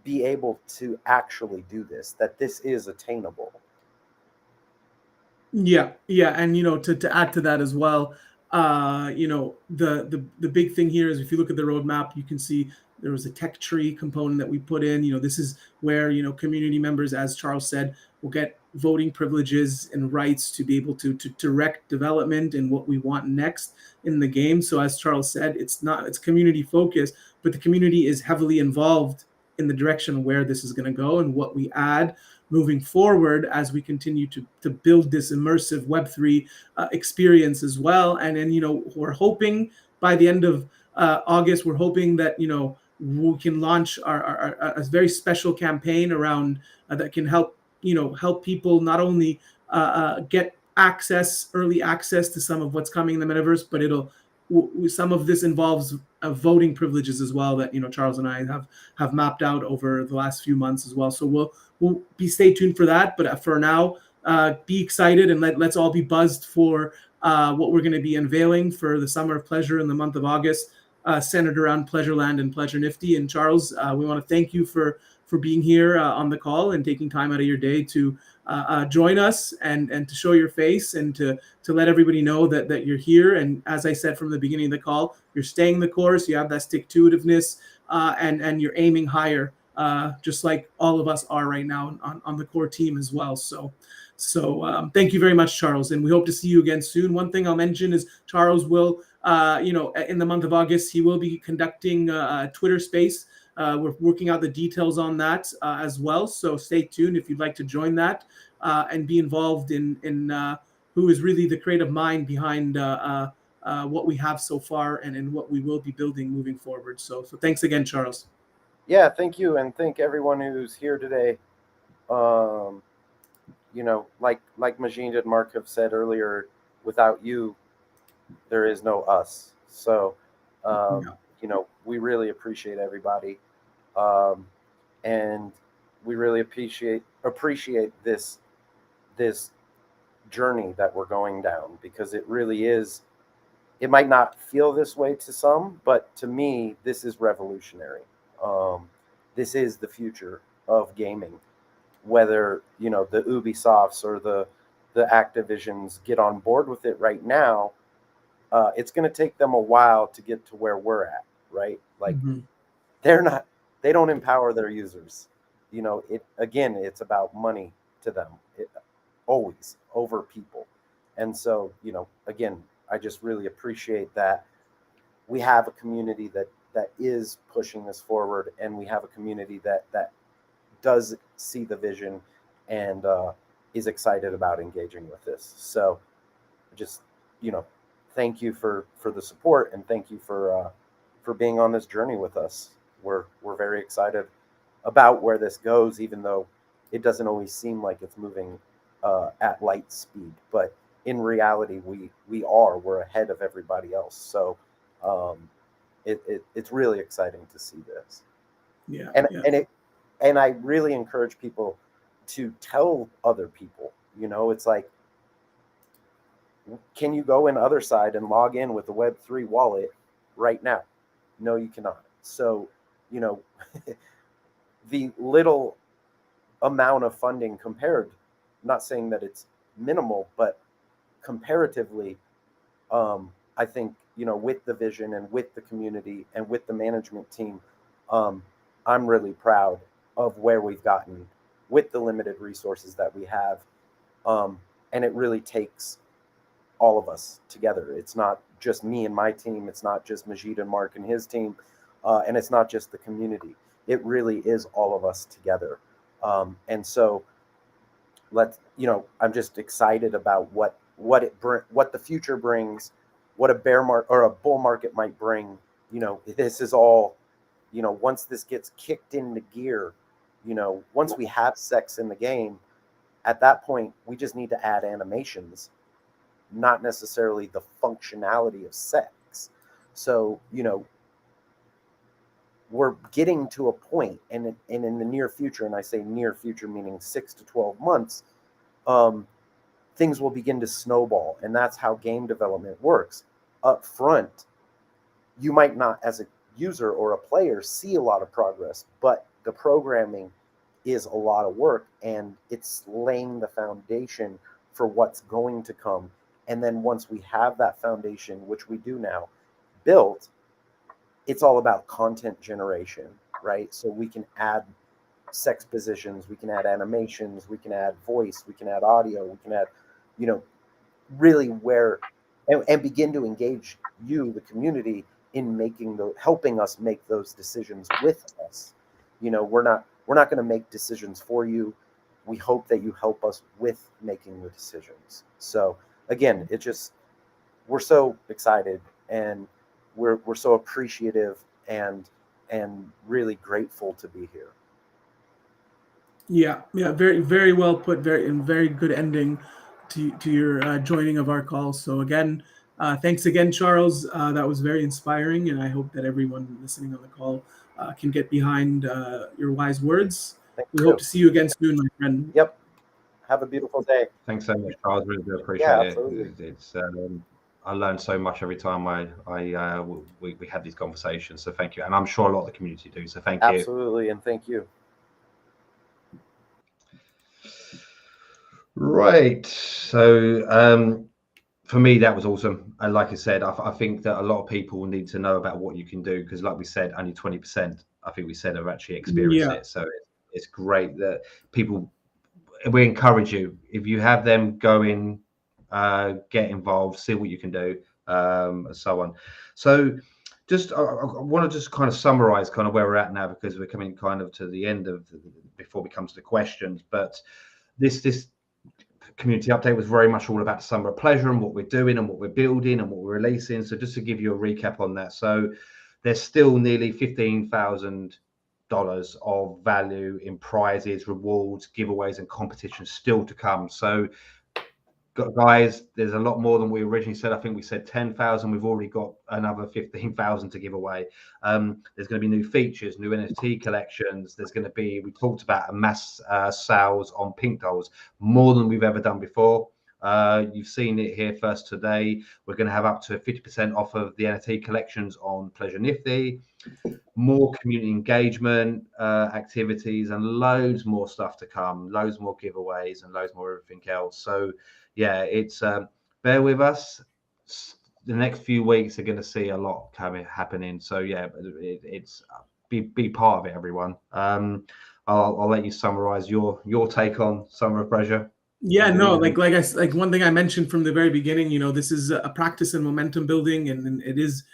be able to actually do this, that this is attainable. Yeah, and to add to that as well, the big thing here is, if you look at the roadmap, you can see there was a tech tree component that we put in. This is where community members, as Charles said, will get voting privileges and rights to be able to direct development and what we want next in the game. So as Charles said, it's community focused, but the community is heavily involved in the direction where this is going to go and what we add moving forward as we continue to build this immersive Web3 experience as well. And then, we're hoping by the end of August, we're hoping that, we can launch a very special campaign around that can help people not only get early access to some of what's coming in the metaverse, but some of this involves voting privileges as well that Charles and I have mapped out over the last few months as well. So we'll be stay tuned for that. But for now, be excited and let's all be buzzed for what we're going to be unveiling for the Summer of Pleasure in the month of August, centered around Pleasureland and Pleasure Nifty. And Charles, we want to thank you for being here on the call and taking time out of your day to join us and to show your face and to let everybody know that you're here. And as I said from the beginning of the call, you're staying the course, you have that stick-to-itiveness, and you're aiming higher, just like all of us are right now on the core team as well. So thank you very much, Charles, and we hope to see you again soon. One thing I'll mention is Charles will, in the month of August, he will be conducting a Twitter space. We're working out the details on that as well. So stay tuned if you'd like to join that and be involved in who is really the creative mind behind what we have so far and what we will be building moving forward. So thanks again, Charles. Yeah, thank you, and thank everyone who's here today. You know, like Majid and Mark have said earlier, without you, there is no us. So, you know, we really appreciate everybody, and we really appreciate this journey that we're going down, because it really is. It might not feel this way to some, but to me, this is revolutionary. This is the future of gaming. Whether, you know, the Ubisofts or the Activisions get on board with it right now, it's going to take them a while to get to where we're at, right? Like, they don't empower their users. You know, it's about money to them, always over people. And so, you know, again, I just really appreciate that we have a community that is pushing this forward, and we have a community that does see the vision and is excited about engaging with this. So just, you know, thank you for the support, and thank you for being on this journey with us. We're very excited about where this goes, even though it doesn't always seem like it's moving at light speed, but in reality, we're ahead of everybody else. So it's really exciting to see this. Yeah. And I really encourage people to tell other people. You know, it's like, can you go in Other Side and log in with the Web3 wallet right now? No, you cannot. So, you know, the little amount of funding compared, not saying that it's minimal, but comparatively, I think, you know, with the vision and with the community and with the management team, I'm really proud of where we've gotten with the limited resources that we have. And it really takes all of us together. It's not just me and my team. It's not just Majid and Mark and his team. And it's not just the community. It really is all of us together. And so I'm just excited about what the future brings, what a bear market or a bull market might bring. You know, this is all, you know, once this gets kicked into gear, you know, once we have sex in the game, at that point, we just need to add animations, not necessarily the functionality of sex. So, you know, we're getting to a point, and in the near future, and I say near future meaning 6 to 12 months, things will begin to snowball. And that's how game development works. Up front, you might not, as a user or a player, see a lot of progress, but the programming is a lot of work, and it's laying the foundation for what's going to come. And then once we have that foundation, which we do now, built, it's all about content generation, right? So we can add sex positions, we can add animations, we can add voice, we can add audio, we can add, you know, really and begin to engage you, the community, in helping us make those decisions with us. You know, we're not going to make decisions for you. We hope that you help us with making the decisions. So again, we're so excited, and we're so appreciative and really grateful to be here. Yeah, very, very well put. Very good ending to your joining of our call. So again, thanks again, Charles. That was very inspiring, and I hope that everyone listening on the call can get behind your wise words. We hope to see you again soon, my friend. Yep. Have a beautiful day. Thanks so much, Charles. Really do appreciate it. It's I learn so much every time we have these conversations. So thank you, and I'm sure a lot of the community do. So thank you. Absolutely, and thank you. Right. So for me, that was awesome. And like I said, I think that a lot of people need to know about what you can do, because like we said, only 20%, I think we said, have actually experienced it. So it's great that we encourage you, if you have them, go in, get involved, see what you can do, and so on. So just I want to just kind of summarize kind of where we're at now, because we're coming kind of to the end of before we come to the questions. But this community update was very much all about Summer of Pleasure and what we're doing and what we're building and what we're releasing. So just to give you a recap on that, so there's still nearly $15,000 of value in prizes, rewards, giveaways, and competitions still to come. So guys, there's a lot more than we originally said. I think we said 10,000. We've already got another 15,000 to give away. There's going to be new features, new NFT collections. There's going to be, we talked about a mass sales on pink dolls, more than we've ever done before. You've seen it here first today. We're going to have up to 50% off of the NFT collections on Pleasure Nifty. More community engagement activities and loads more stuff to come, loads more giveaways and loads more everything else. So yeah, it's bear with us. The next few weeks are going to see a lot happening. So yeah, it's be part of it, everyone. I'll let you summarize your take on Summer of Pleasure. Yeah, no, like one thing I mentioned from the very beginning, you know, this is a practice in momentum building, and it is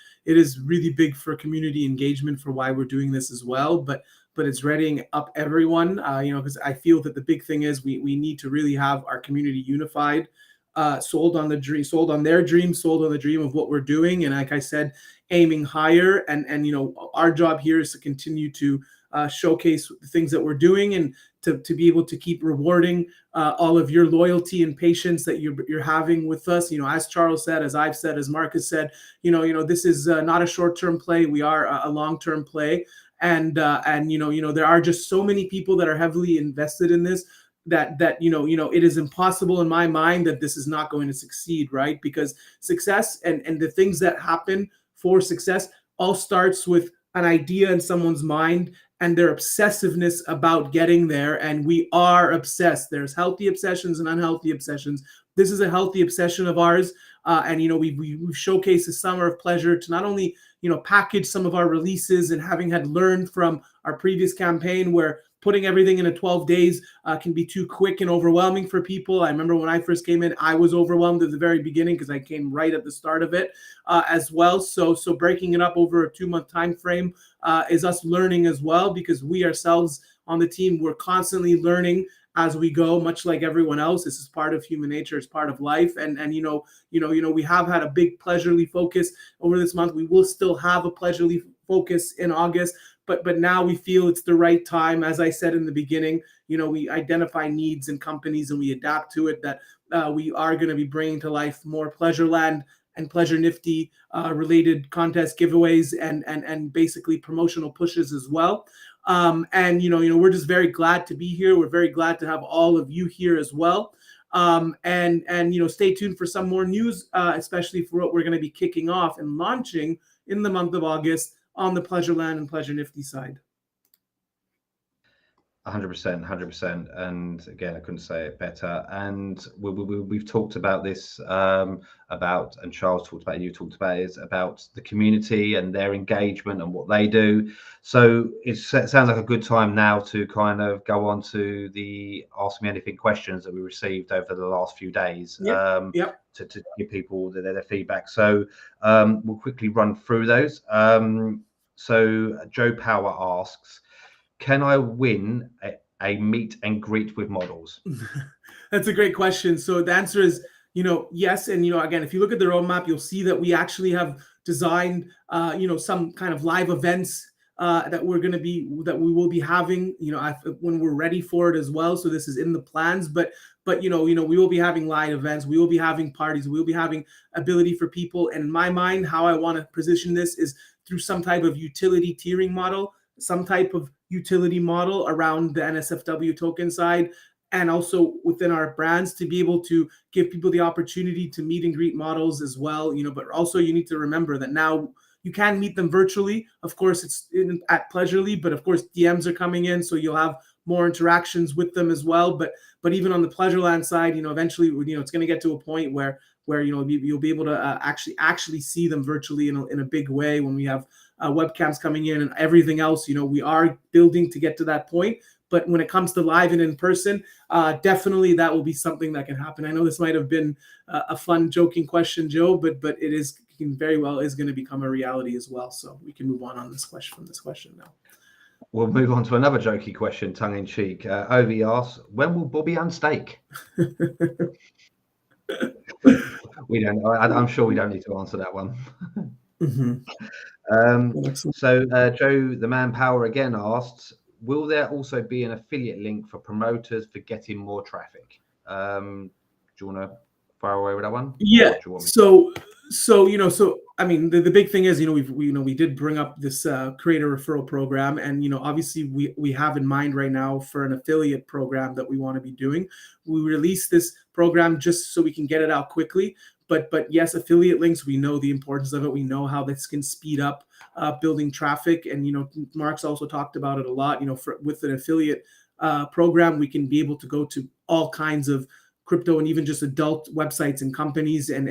really big for community engagement for why we're doing this as well. But it's readying up everyone, you know, because I feel that the big thing is we need to really have our community unified, sold on their dream, sold on the dream of what we're doing, and like I said, aiming higher. And you know, our job here is to continue to showcase the things that we're doing, and to be able to keep rewarding all of your loyalty and patience that you're having with us. You know, as Charles said, as I've said, as Marcus said, you know, this is not a short-term play. We are a long-term play, and you know, there are just so many people that are heavily invested in this that you know, it is impossible in my mind that this is not going to succeed, right? Because success and the things that happen for success all starts with an idea in someone's mind and their obsessiveness about getting there. And we are obsessed. There's healthy obsessions and unhealthy obsessions. This is a healthy obsession of ours. And, you know, we've showcased the Summer of Pleasure to not only, you know, package some of our releases, and having had learned from our previous campaign where putting everything into 12 days can be too quick and overwhelming for people. I remember when I first came in, I was overwhelmed at the very beginning because I came right at the start of it as well. So breaking it up over a 2-month time frame is us learning as well, because we ourselves on the team, we're constantly learning as we go, much like everyone else. This is part of human nature. It's part of life. And you know, we have had a big pleasurely focus over this month. We will still have a pleasurely focus in August. But now we feel it's the right time. As I said in the beginning, you know, we identify needs in companies and we adapt to it, that we are going to be bringing to life more Pleasureland and Pleasure Nifty related contest giveaways and basically promotional pushes as well. And you know, we're just very glad to be here. We're very glad to have all of you here as well. And you know, stay tuned for some more news, especially for what we're going to be kicking off and launching in the month of August on the Pleasureland and Pleasure Nifty side. 100%. And again, I couldn't say it better. And we've talked about this, and Charles talked about it, you talked about it, is about the community and their engagement and what they do. So it sounds like a good time now to kind of go on to the Ask Me Anything questions that we received over the last few days. Yep. To give people their feedback. So we'll quickly run through those. So Joe Power asks, can I win a meet and greet with models? That's a great question. So the answer is, you know, yes. And, you know, again, if you look at the roadmap, you'll see that we actually have designed, you know, some kind of live events that we will be having, you know, when we're ready for it as well. So this is in the plans, but you know, we will be having live events. We will be having parties. We will be having ability for people. And in my mind, how I want to position this is through some type of utility tiering model, some type of utility model around the NSFW token side, and also within our brands to be able to give people the opportunity to meet and greet models as well. You know, but also you need to remember that now you can meet them virtually. Of course, it's at Pleasurely, but of course DMs are coming in, so you'll have more interactions with them as well. But even on the Pleasureland side, you know, eventually, you know, it's going to get to a point where you know, you'll be able to actually see them virtually in a big way when we have webcams coming in and everything else. You know, we are building to get to that point. But when it comes to live and in person, definitely that will be something that can happen. I know this might have been a fun, joking question, Joe, but it is very well is going to become a reality as well. So we can move on this question now. We'll move on to another jokey question, tongue in cheek. Ovi asks, when will Bobby unstake? We don't. I'm sure we don't need to answer that one. Mhm. Excellent. So Joe, the Manpower again asks, will there also be an affiliate link for promoters for getting more traffic? Do you want to fire away with that one? Yeah. Or do you want me? So I mean, the big thing is, we did bring up this creator referral program, and obviously we have in mind right now for an affiliate program that we want to be doing. We released this program just so we can get it out quickly. But yes, affiliate links, we know the importance of it. We know how this can speed up building traffic, and Mark's also talked about it a lot. With an affiliate program, we can be able to go to all kinds of crypto and even just adult websites and companies, and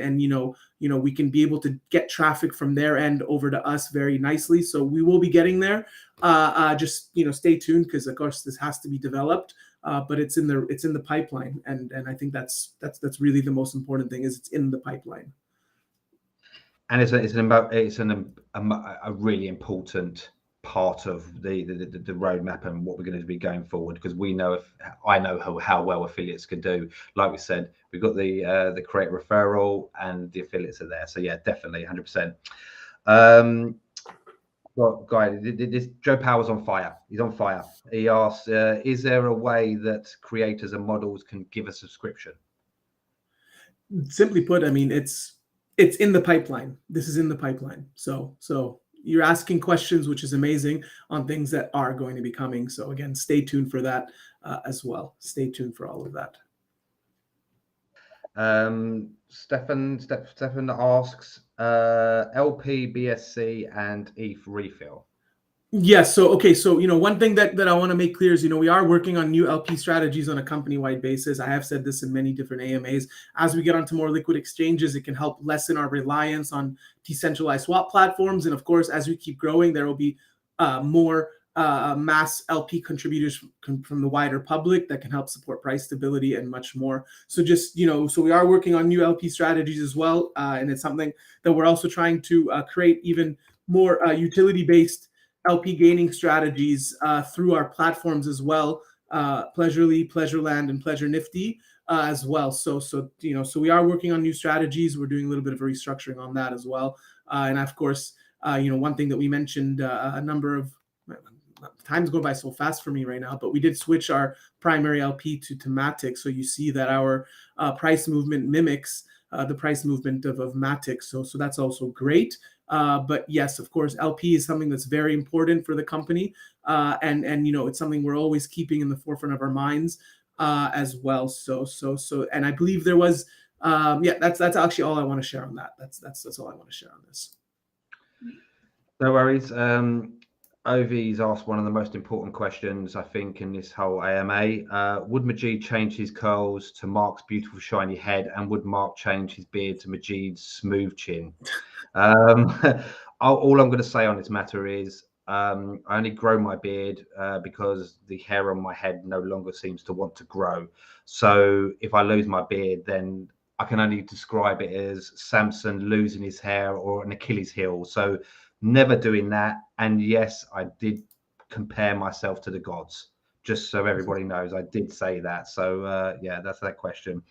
we can be able to get traffic from their end over to us very nicely. So we will be getting there. Just stay tuned, because of course this has to be developed, but it's in the pipeline, and I think that's really the most important thing, is it's in the pipeline. And it's a really important part of the roadmap and what we're going to be going forward, because I know how well affiliates can do. Like we said, we've got the creator referral and the affiliates are there. So yeah, definitely 100%. Well, guy, this Joe Power's on fire. He's on fire. He asks, is there a way that creators and models can give a subscription? Simply put, I mean, it's in the pipeline. This is in the pipeline. So you're asking questions, which is amazing, on things that are going to be coming. So again, stay tuned for that as well. Stay tuned for all of that. Stefan asks, LP, BSC, and ETH refill. Yes. So, okay. So, one thing that I want to make clear is, we are working on new LP strategies on a company-wide basis. I have said this in many different AMAs. As we get onto more liquid exchanges, it can help lessen our reliance on decentralized swap platforms. And of course, as we keep growing, there will be more mass LP contributors from the wider public that can help support price stability and much more. So just, so we are working on new LP strategies as well. And it's something that we're also trying to create even more utility-based LP gaining strategies through our platforms as well, Pleasurely, Pleasureland, and Pleasure Nifty as well. So we are working on new strategies. We're doing a little bit of restructuring on that as well. And of course, one thing that we mentioned a number of time's going by so fast for me right now, but we did switch our primary LP to Matic. So you see that our price movement mimics the price movement of Matic. So that's also great. But yes, of course, LP is something that's very important for the company, and it's something we're always keeping in the forefront of our minds as well. So, and I believe there was, that's actually all I want to share on that. That's all I want to share on this. No worries. Ovi's asked one of the most important questions, I think, in this whole AMA. Would Majid change his curls to Mark's beautiful shiny head, and would Mark change his beard to Majid's smooth chin? All I'm going to say on this matter is I only grow my beard because the hair on my head no longer seems to want to grow. So if I lose my beard, then I can only describe it as Samson losing his hair or an Achilles heel. So never doing that. And yes, I did compare myself to the gods, just so everybody knows. I did say that. So yeah, that's that question.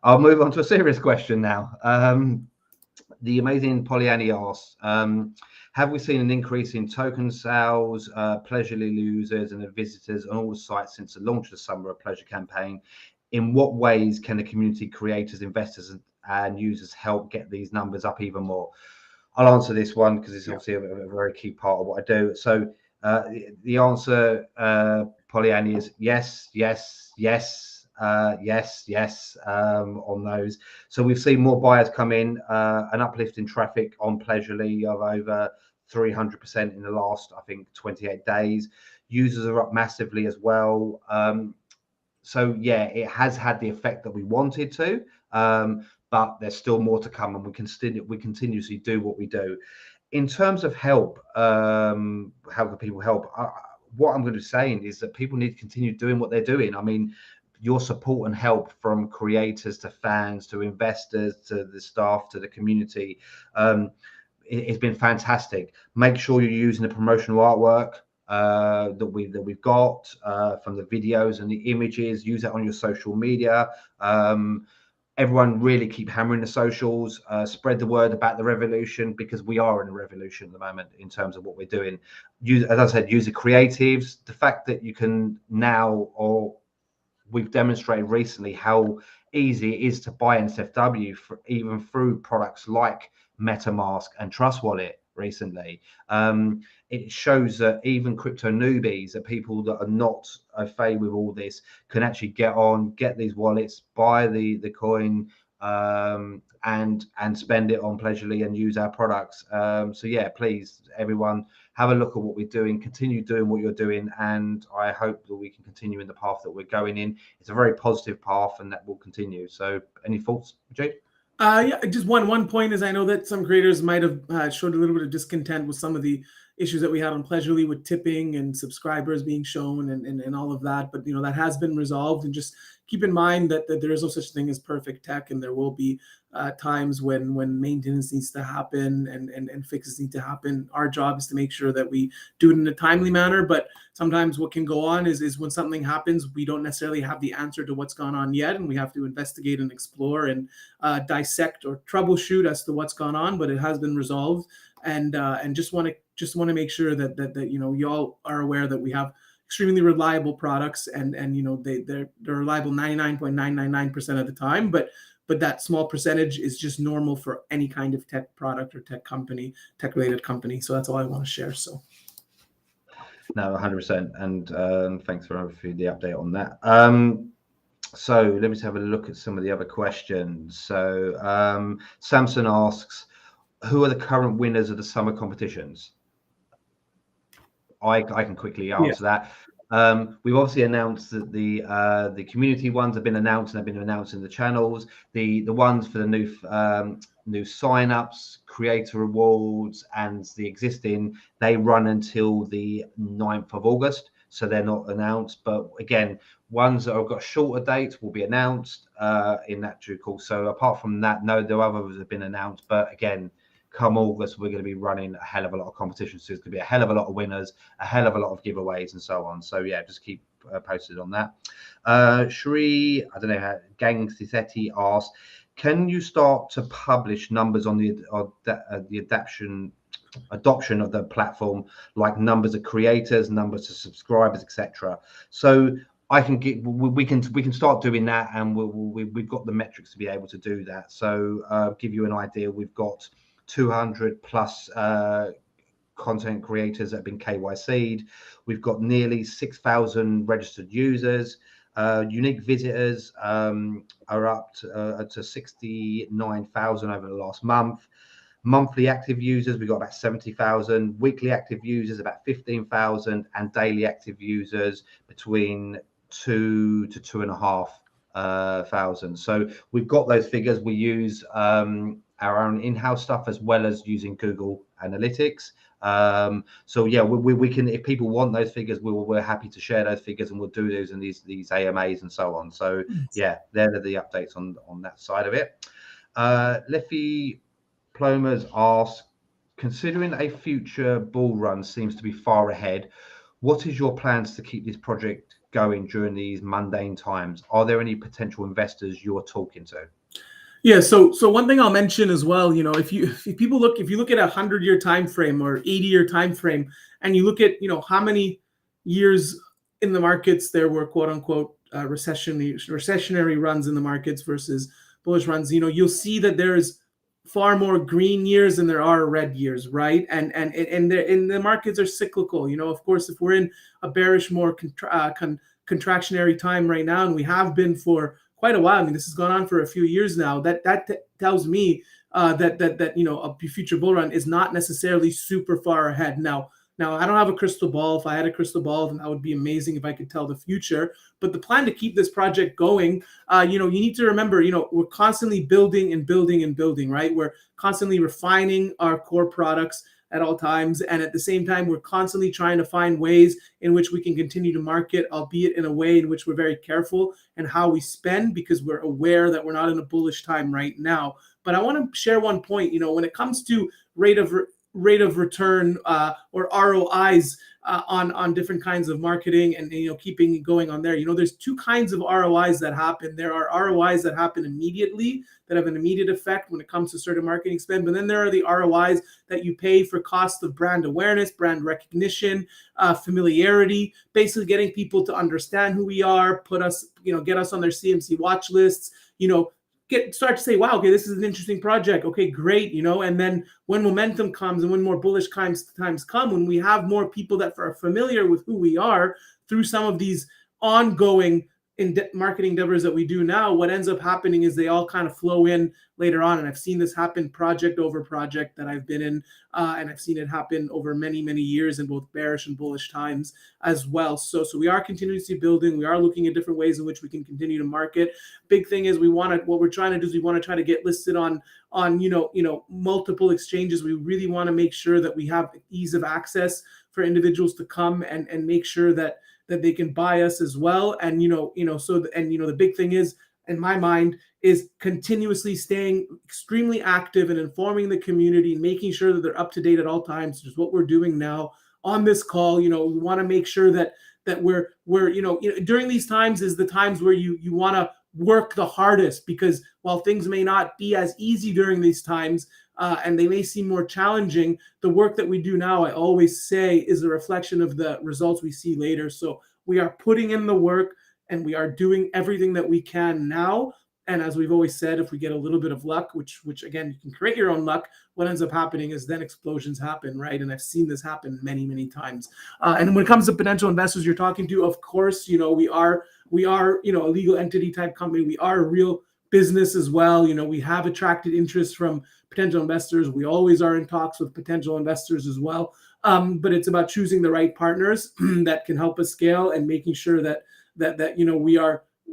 I'll move on to a serious question now. The amazing Polyani asks, have we seen an increase in token sales, Pleasurely users, and the visitors on all the sites since the launch of the Summer of Pleasure campaign? In what ways can the community creators, investors, and users help get these numbers up even more? I'll answer this one because it's obviously a very key part of what I do. So the answer, Polyani, is yes, yes, yes, yes on those. So we've seen more buyers come in, an uplift in traffic on Pleasurely of over 300% in the last, I think, 28 days. Users are up massively as well. So yeah, it has had the effect that we wanted to, but there's still more to come, and we continuously do what we do. In terms of help, how can people help? What I'm going to be saying is that people need to continue doing what they're doing. I mean, your support and help from creators to fans to investors to the staff to the community, it's been fantastic. Make sure you're using the promotional artwork. that we've got from the videos and the images. Use that on your social media. Everyone really keep hammering the socials, spread the word about the revolution, because we are in a revolution at the moment in terms of what we're doing. As I said, use the creatives. The fact that you can now, or we've demonstrated recently, how easy it is to buy NSFW even through products like MetaMask and Trust Wallet recently. It shows that even crypto newbies, that people that are not au fait with all this, can actually get these wallets, buy the coin, and spend it on Pleasurely and use our products. So yeah, please everyone, have a look at what we're doing, continue doing what you're doing, and I hope that we can continue in the path that we're going in. It's a very positive path, and that will continue. So any thoughts, Jade? Yeah, just one point is, I know that some creators might have showed a little bit of discontent with some of the issues that we had on Pleasurely with tipping and subscribers being shown and all of that, but that has been resolved. And just keep in mind that there is no such thing as perfect tech, and there will be times when maintenance needs to happen and fixes need to happen. Our job is to make sure that we do it in a timely manner, but sometimes what can go on is when something happens, we don't necessarily have the answer to what's gone on yet, and we have to investigate and explore and dissect or troubleshoot as to what's gone on. But it has been resolved, and just want to make sure that you all are aware that we have extremely reliable products, and they're reliable 99.999% of the time, but that small percentage is just normal for any kind of tech product or tech related company. So that's all I want to share. So no, 100%, and thanks for the update on that. So let me just have a look at some of the other questions. So Samson asks, who are the current winners of the summer competitions? I can quickly answer that. We've obviously announced that the community ones have been announced, and have been announced in the channels. The ones for the new sign-ups, creator awards, and the existing, they run until the 9th of August, so they're not announced. But again, ones that have got shorter dates will be announced in that due course. So apart from that, no, the others have been announced. But again, come August, we're going to be running a hell of a lot of competitions. So it's going to be a hell of a lot of winners, a hell of a lot of giveaways, and so on. So yeah, just keep posted on that. Shri, I don't know how, Gang Cisetti asked, can you start to publish numbers on the adoption of the platform, like numbers of creators, numbers of subscribers, etc.? So we can start doing that, and we've got the metrics to be able to do that. So give you an idea, we've got 200 plus content creators that have been KYC'd. We've got nearly 6,000 registered users. Unique visitors are up to 69,000 over the last month. Monthly active users, we've got about 70,000. Weekly active users, about 15,000, and daily active users between 2 to 2.5 thousand. So we've got those figures. We use our own in-house stuff, as well as using Google Analytics. So yeah, we can, if people want those figures, we're happy to share those figures, and we'll do those in these AMAs and so on. So yeah, they're the updates on that side of it. Leffy Plomas asks, considering a future bull run seems to be far ahead, what is your plans to keep this project going during these mundane times? Are there any potential investors you're talking to? Yeah, so one thing I'll mention as well, if you look at a 100-year time frame or 80-year time frame, and you look at how many years in the markets there were quote unquote recessionary runs in the markets versus bullish runs, you'll see that there's far more green years than there are red years, right? And the markets are cyclical. Of course, if we're in a bearish, more contractionary time right now, and we have been for quite a while. I mean, this has gone on for a few years now. That tells me that a future bull run is not necessarily super far ahead. Now I don't have a crystal ball. If I had a crystal ball, then that would be amazing if I could tell the future. But the plan to keep this project going, you need to remember, we're constantly building and building and building, right? We're constantly refining our core products at all times, and at the same time, we're constantly trying to find ways in which we can continue to market, albeit in a way in which we're very careful in how we spend, because we're aware that we're not in a bullish time right now. But I want to share one point. When it comes to rate of rate of return or ROIs on different kinds of marketing, and keeping it going on there. There's two kinds of ROIs that happen. There are ROIs that happen immediately, that have an immediate effect when it comes to certain marketing spend, but then there are the ROIs that you pay for cost of brand awareness, brand recognition, familiarity, basically getting people to understand who we are, put us, get us on their CMC watch lists, start to say, wow, okay, this is an interesting project. Okay, great, and then when momentum comes and when more bullish times come, when we have more people that are familiar with who we are through some of these ongoing marketing endeavors that we do now, what ends up happening is they all kind of flow in later on. And I've seen this happen project over project that I've been in, and I've seen it happen over many, many years in both bearish and bullish times as well. So we are continuously building. We are looking at different ways in which we can continue to market. Big thing is what we're trying to do is we want to try to get listed on multiple exchanges. We really want to make sure that we have ease of access for individuals to come and make sure that they can buy us as well. And the big thing is, in my mind, is continuously staying extremely active and informing the community, making sure that they're up to date at all times, which is what we're doing now on this call. We want to make sure that we're during these times is the times where you want to work the hardest, because while things may not be as easy during these times, and they may seem more challenging, the work that we do now, I always say, is a reflection of the results we see later. So we are putting in the work and we are doing everything that we can now. And as we've always said, if we get a little bit of luck, which again, you can create your own luck, what ends up happening is then explosions happen, right? And I've seen this happen many, many times. And when it comes to potential investors you're talking to, of course, we are a legal entity type company. We are a real business as well. We have attracted interest from potential investors. We always are in talks with potential investors as well. But it's about choosing the right partners that can help us scale, and making sure that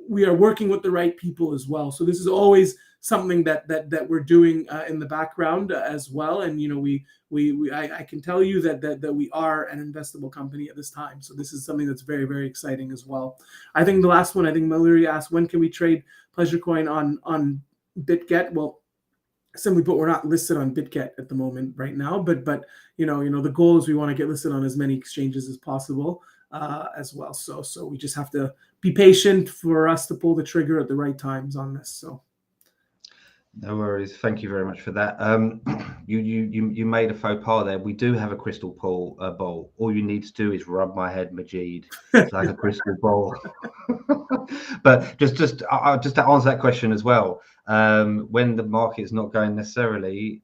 we are working with the right people as well. So this is always something that we're doing in the background as well. And I can tell you that we are an investable company at this time. So this is something that's very, very exciting as well. I think the last one, I think Mallory asked, when can we trade Pleasure Coin on BitGet? Well, simply put, we're not listed on BitGet at the moment right now, but the goal is we want to get listed on as many exchanges as possible as well. So we just have to be patient for us to pull the trigger at the right times on this. So no worries. Thank you very much for that. You made a faux pas there. We do have a crystal ball. All you need to do is rub my head, Majid. It's like a crystal ball. But just to answer that question as well, when the market is not going necessarily,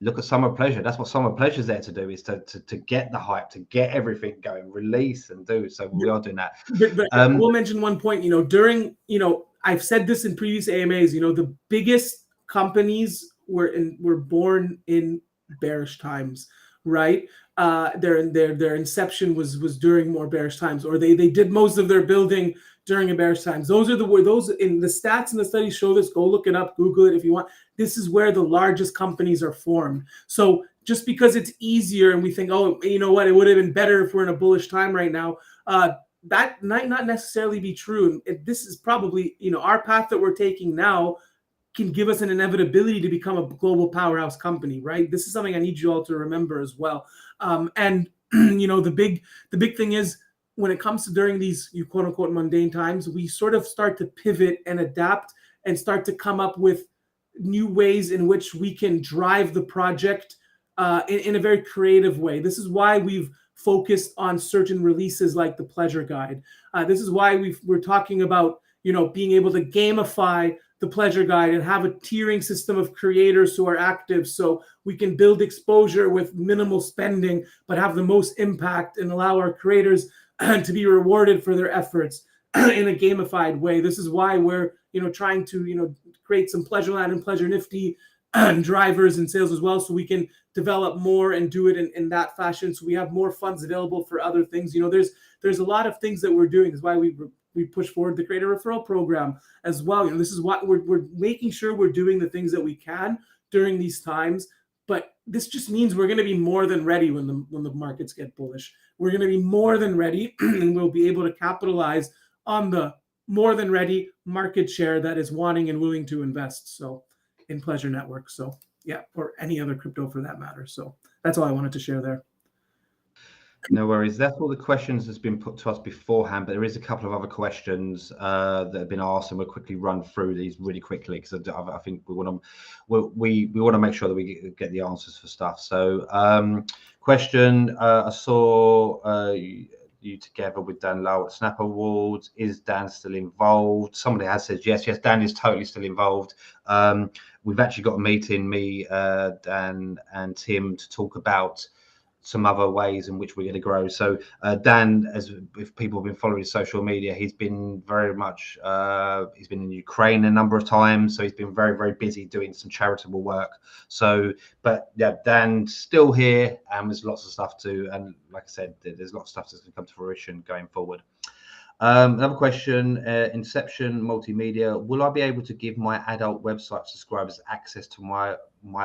look at Summer Pleasure. That's what Summer Pleasure is there to do, is to get the hype, to get everything going, release and do. So we are doing that. But we'll mention one point, during, I've said this in previous AMAs, the biggest companies were born in bearish times, right? Their inception was during more bearish times, or they did most of their building during a bearish times. Those in the stats and the studies show this. Go look it up, Google it if you want. This is where the largest companies are formed. So just because it's easier and we think, oh, you know what, it would have been better if we're in a bullish time right now, that might not necessarily be true. And this is probably, our path that we're taking now can give us an inevitability to become a global powerhouse company, right? This is something I need you all to remember as well. And the big thing is, when it comes to during these quote unquote mundane times, we sort of start to pivot and adapt and start to come up with new ways in which we can drive the project in a very creative way. This is why we've focused on certain releases like the Pleasure Guide. This is why we're talking about being able to gamify the Pleasure Guide and have a tiering system of creators who are active, so we can build exposure with minimal spending but have the most impact, and allow our creators to be rewarded for their efforts in a gamified way. This is why we're trying to create some Pleasureland and Pleasure Nifty drivers and sales as well, so we can develop more and do it in that fashion, so we have more funds available for other things. There's a lot of things that we're doing. That's why we push forward the creator referral program as well. This is what we're making sure we're doing the things that we can during these times. But this just means we're going to be more than ready when the markets get bullish. We're going to be more than ready, and we'll be able to capitalize on the more than ready market share that is wanting and willing to invest in Pleasure Network. So yeah, or any other crypto for that matter. So that's all I wanted to share there. No worries. That's all the questions that's been put to us beforehand, but there is a couple of other questions that have been asked, and we'll quickly run through these really quickly because I think we want to make sure that we get the answers for stuff. So, question: I saw you together with Dan Lowe at Snap Awards. Is Dan still involved? Somebody has said yes. Yes, Dan is totally still involved. We've actually got a meeting, me, Dan, and Tim, to talk about some other ways in which we're going to grow. So Dan, as if people have been following his social media, he's been very much he's been in Ukraine a number of times, so he's been very, very busy doing some charitable work. So but yeah, Dan's still here, and there's lots of stuff and like I said, there's lots of stuff that's going to come to fruition going forward. Another question, Inception Multimedia, will I be able to give my adult website subscribers access to my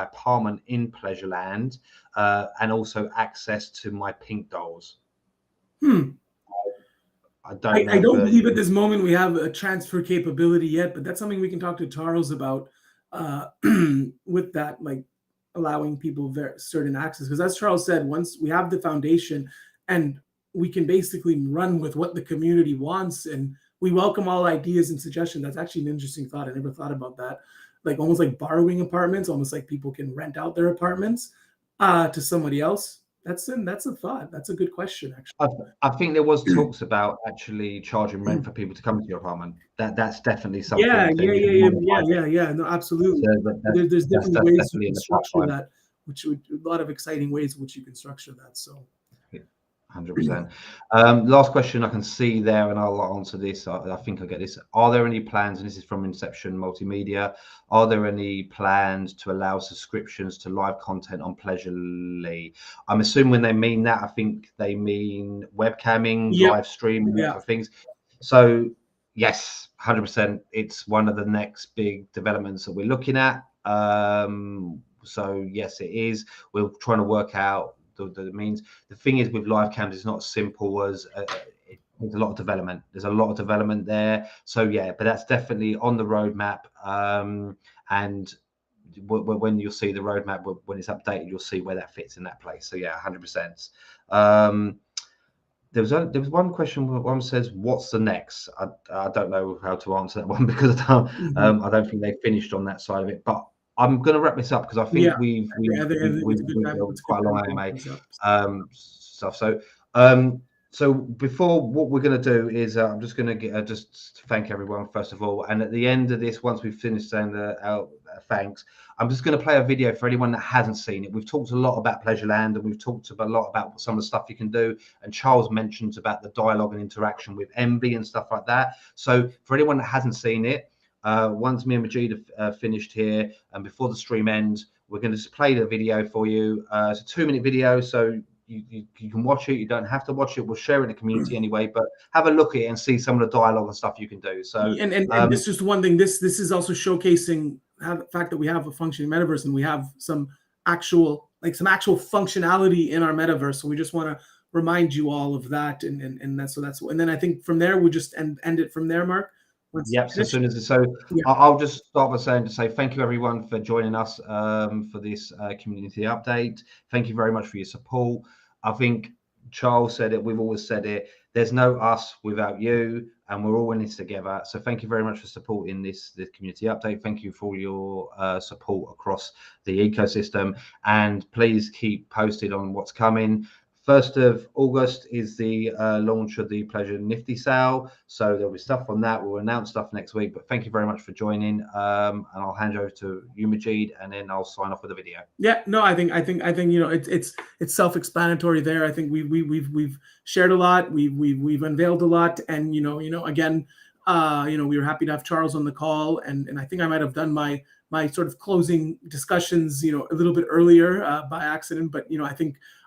apartment in Pleasureland and also access to my pink dolls? I don't believe at this moment we have a transfer capability yet, but that's something we can talk to Charles about with that, like allowing people certain access. Because as Charles said, once we have the foundation and we can basically run with what the community wants, and we welcome all ideas and suggestions. That's actually an interesting thought. I never thought about that. Like almost like borrowing apartments, almost like people can rent out their apartments to somebody else. That's a thought. That's a good question, actually. I think there was talks about actually charging rent for people to come to your apartment. That's definitely something. Yeah. No, absolutely. There's different ways you can structure that, which a lot of exciting ways in which you can structure that. So. 100%. Last question I can see there, and I'll answer this. I think I get this. Are there any plans, and this is from Inception Multimedia, are there any plans to allow subscriptions to live content on Pleasurely? I'm assuming when they mean that, I think they mean webcamming, live streaming, for things. So yes, 100%. It's one of the next big developments that we're looking at. So yes, it is. We're trying to work out the means. The thing is with live cams, it's not as simple as there's a lot of development. There's a lot of development there. So yeah, but that's definitely on the roadmap. And when you'll see the roadmap, when it's updated, you'll see where that fits in that place. So yeah, 100%. There was one question. One says, "What's the next?" I don't know how to answer that one because I don't think they finished on that side of it. But I'm going to wrap this up because I think we've quite a long AMA stuff. So before, what we're going to do is I'm just going to get just thank everyone first of all, and at the end of this, once we've finished saying the thanks, I'm just going to play a video for anyone that hasn't seen it. We've talked a lot about Pleasureland, and we've talked a lot about some of the stuff you can do. And Charles mentions about the dialogue and interaction with Envy and stuff like that. So for anyone that hasn't seen it, once me and Majid have finished here, and before the stream ends, we're going to just play the video for you. It's a 2-minute video, so you can watch it. You don't have to watch it. We'll share it in the community anyway, but have a look at it and see some of the dialogue and stuff you can do. So and this is just one thing. This is also showcasing the fact that we have a functioning metaverse and we have some actual functionality in our metaverse. So we just want to remind you all of that, and that's and then I think from there we just end it from there, Mark. Yep. So as soon as I'll just start by saying thank you everyone for joining us for this community update. Thank you very much for your support. I think Charles said it. We've always said it. There's no us without you, and we're all in this together. So thank you very much for supporting this community update. Thank you for your support across the ecosystem, and please keep posted on what's coming. 1st of August is the launch of the Pleasure Nifty sale. So there'll be stuff on that. We'll announce stuff next week. But thank you very much for joining. And I'll hand you over to you, Majid, and then I'll sign off with a video. Yeah, no, I think it's self-explanatory there. I think we've shared a lot. We've unveiled a lot, and again, we were happy to have Charles on the call, and I think I might have done my sort of closing discussions, a little bit earlier by accident. But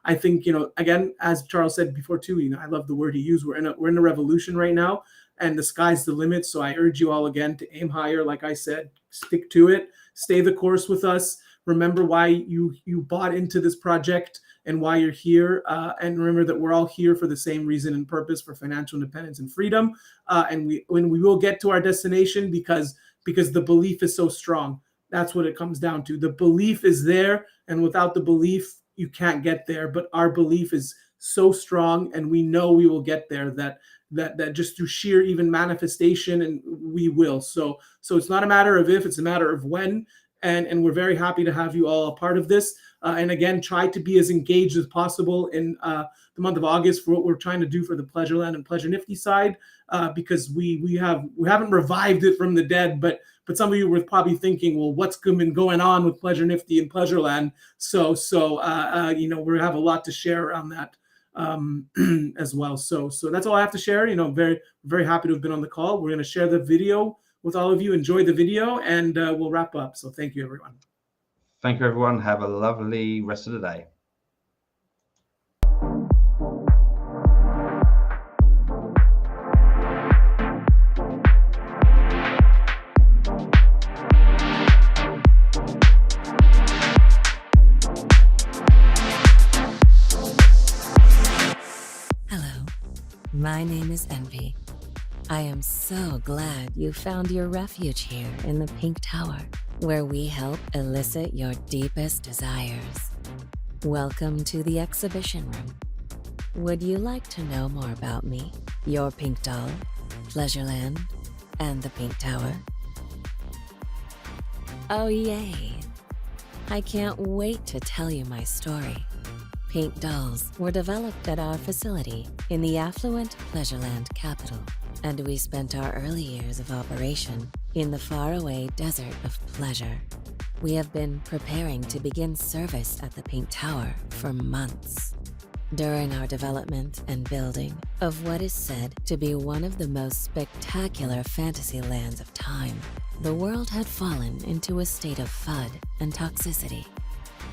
I think again, as Charles said before too, I love the word he used. We're in a revolution right now, and the sky's the limit. So I urge you all again to aim higher. Like I said, stick to it, stay the course with us. Remember why you bought into this project and why you're here, and remember that we're all here for the same reason and purpose, for financial independence and freedom. And we will get to our destination because the belief is so strong. That's what it comes down to. The belief is there, and without the belief, you can't get there. But our belief is so strong, and we know we will get there, that just through sheer even manifestation, and we will. So it's not a matter of if, it's a matter of when. And we're very happy to have you all a part of this. And again, try to be as engaged as possible in the month of August for what we're trying to do for the Pleasureland and Pleasure Nifty side, because we haven't revived it from the dead, but some of you were probably thinking, well, what's been going on with Pleasure Nifty and Pleasureland? So we have a lot to share around that as well. So that's all I have to share. Very, very happy to have been on the call. We're going to share the video with all of you. Enjoy the video, and we'll wrap up. So thank you, everyone. Thank you, everyone. Have a lovely rest of the day. Hello, my name is Envy. I am so glad you found your refuge here in the Pink Tower, where we help elicit your deepest desires. Welcome to the exhibition room. Would you like to know more about me, your pink doll, Pleasureland, and the Pink Tower? Oh yay! I can't wait to tell you my story. Pink dolls were developed at our facility in the affluent Pleasureland capital, and we spent our early years of operation in the faraway desert of pleasure. We have been preparing to begin service at the Pink Tower for months. During our development and building of what is said to be one of the most spectacular fantasy lands of time, the world had fallen into a state of FUD and toxicity,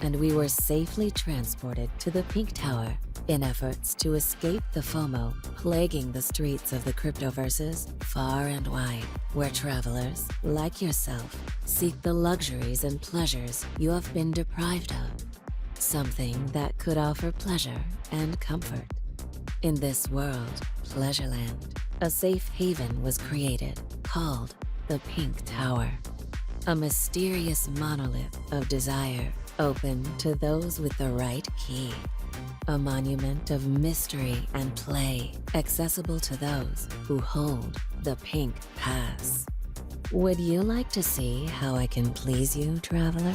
and we were safely transported to the Pink Tower in efforts to escape the FOMO plaguing the streets of the cryptoverses far and wide, where travelers, like yourself, seek the luxuries and pleasures you have been deprived of, something that could offer pleasure and comfort. In this world, Pleasureland, a safe haven was created called the Pink Tower, a mysterious monolith of desire open to those with the right key. A monument of mystery and play, accessible to those who hold the Pink Pass. Would you like to see how I can please you, traveler?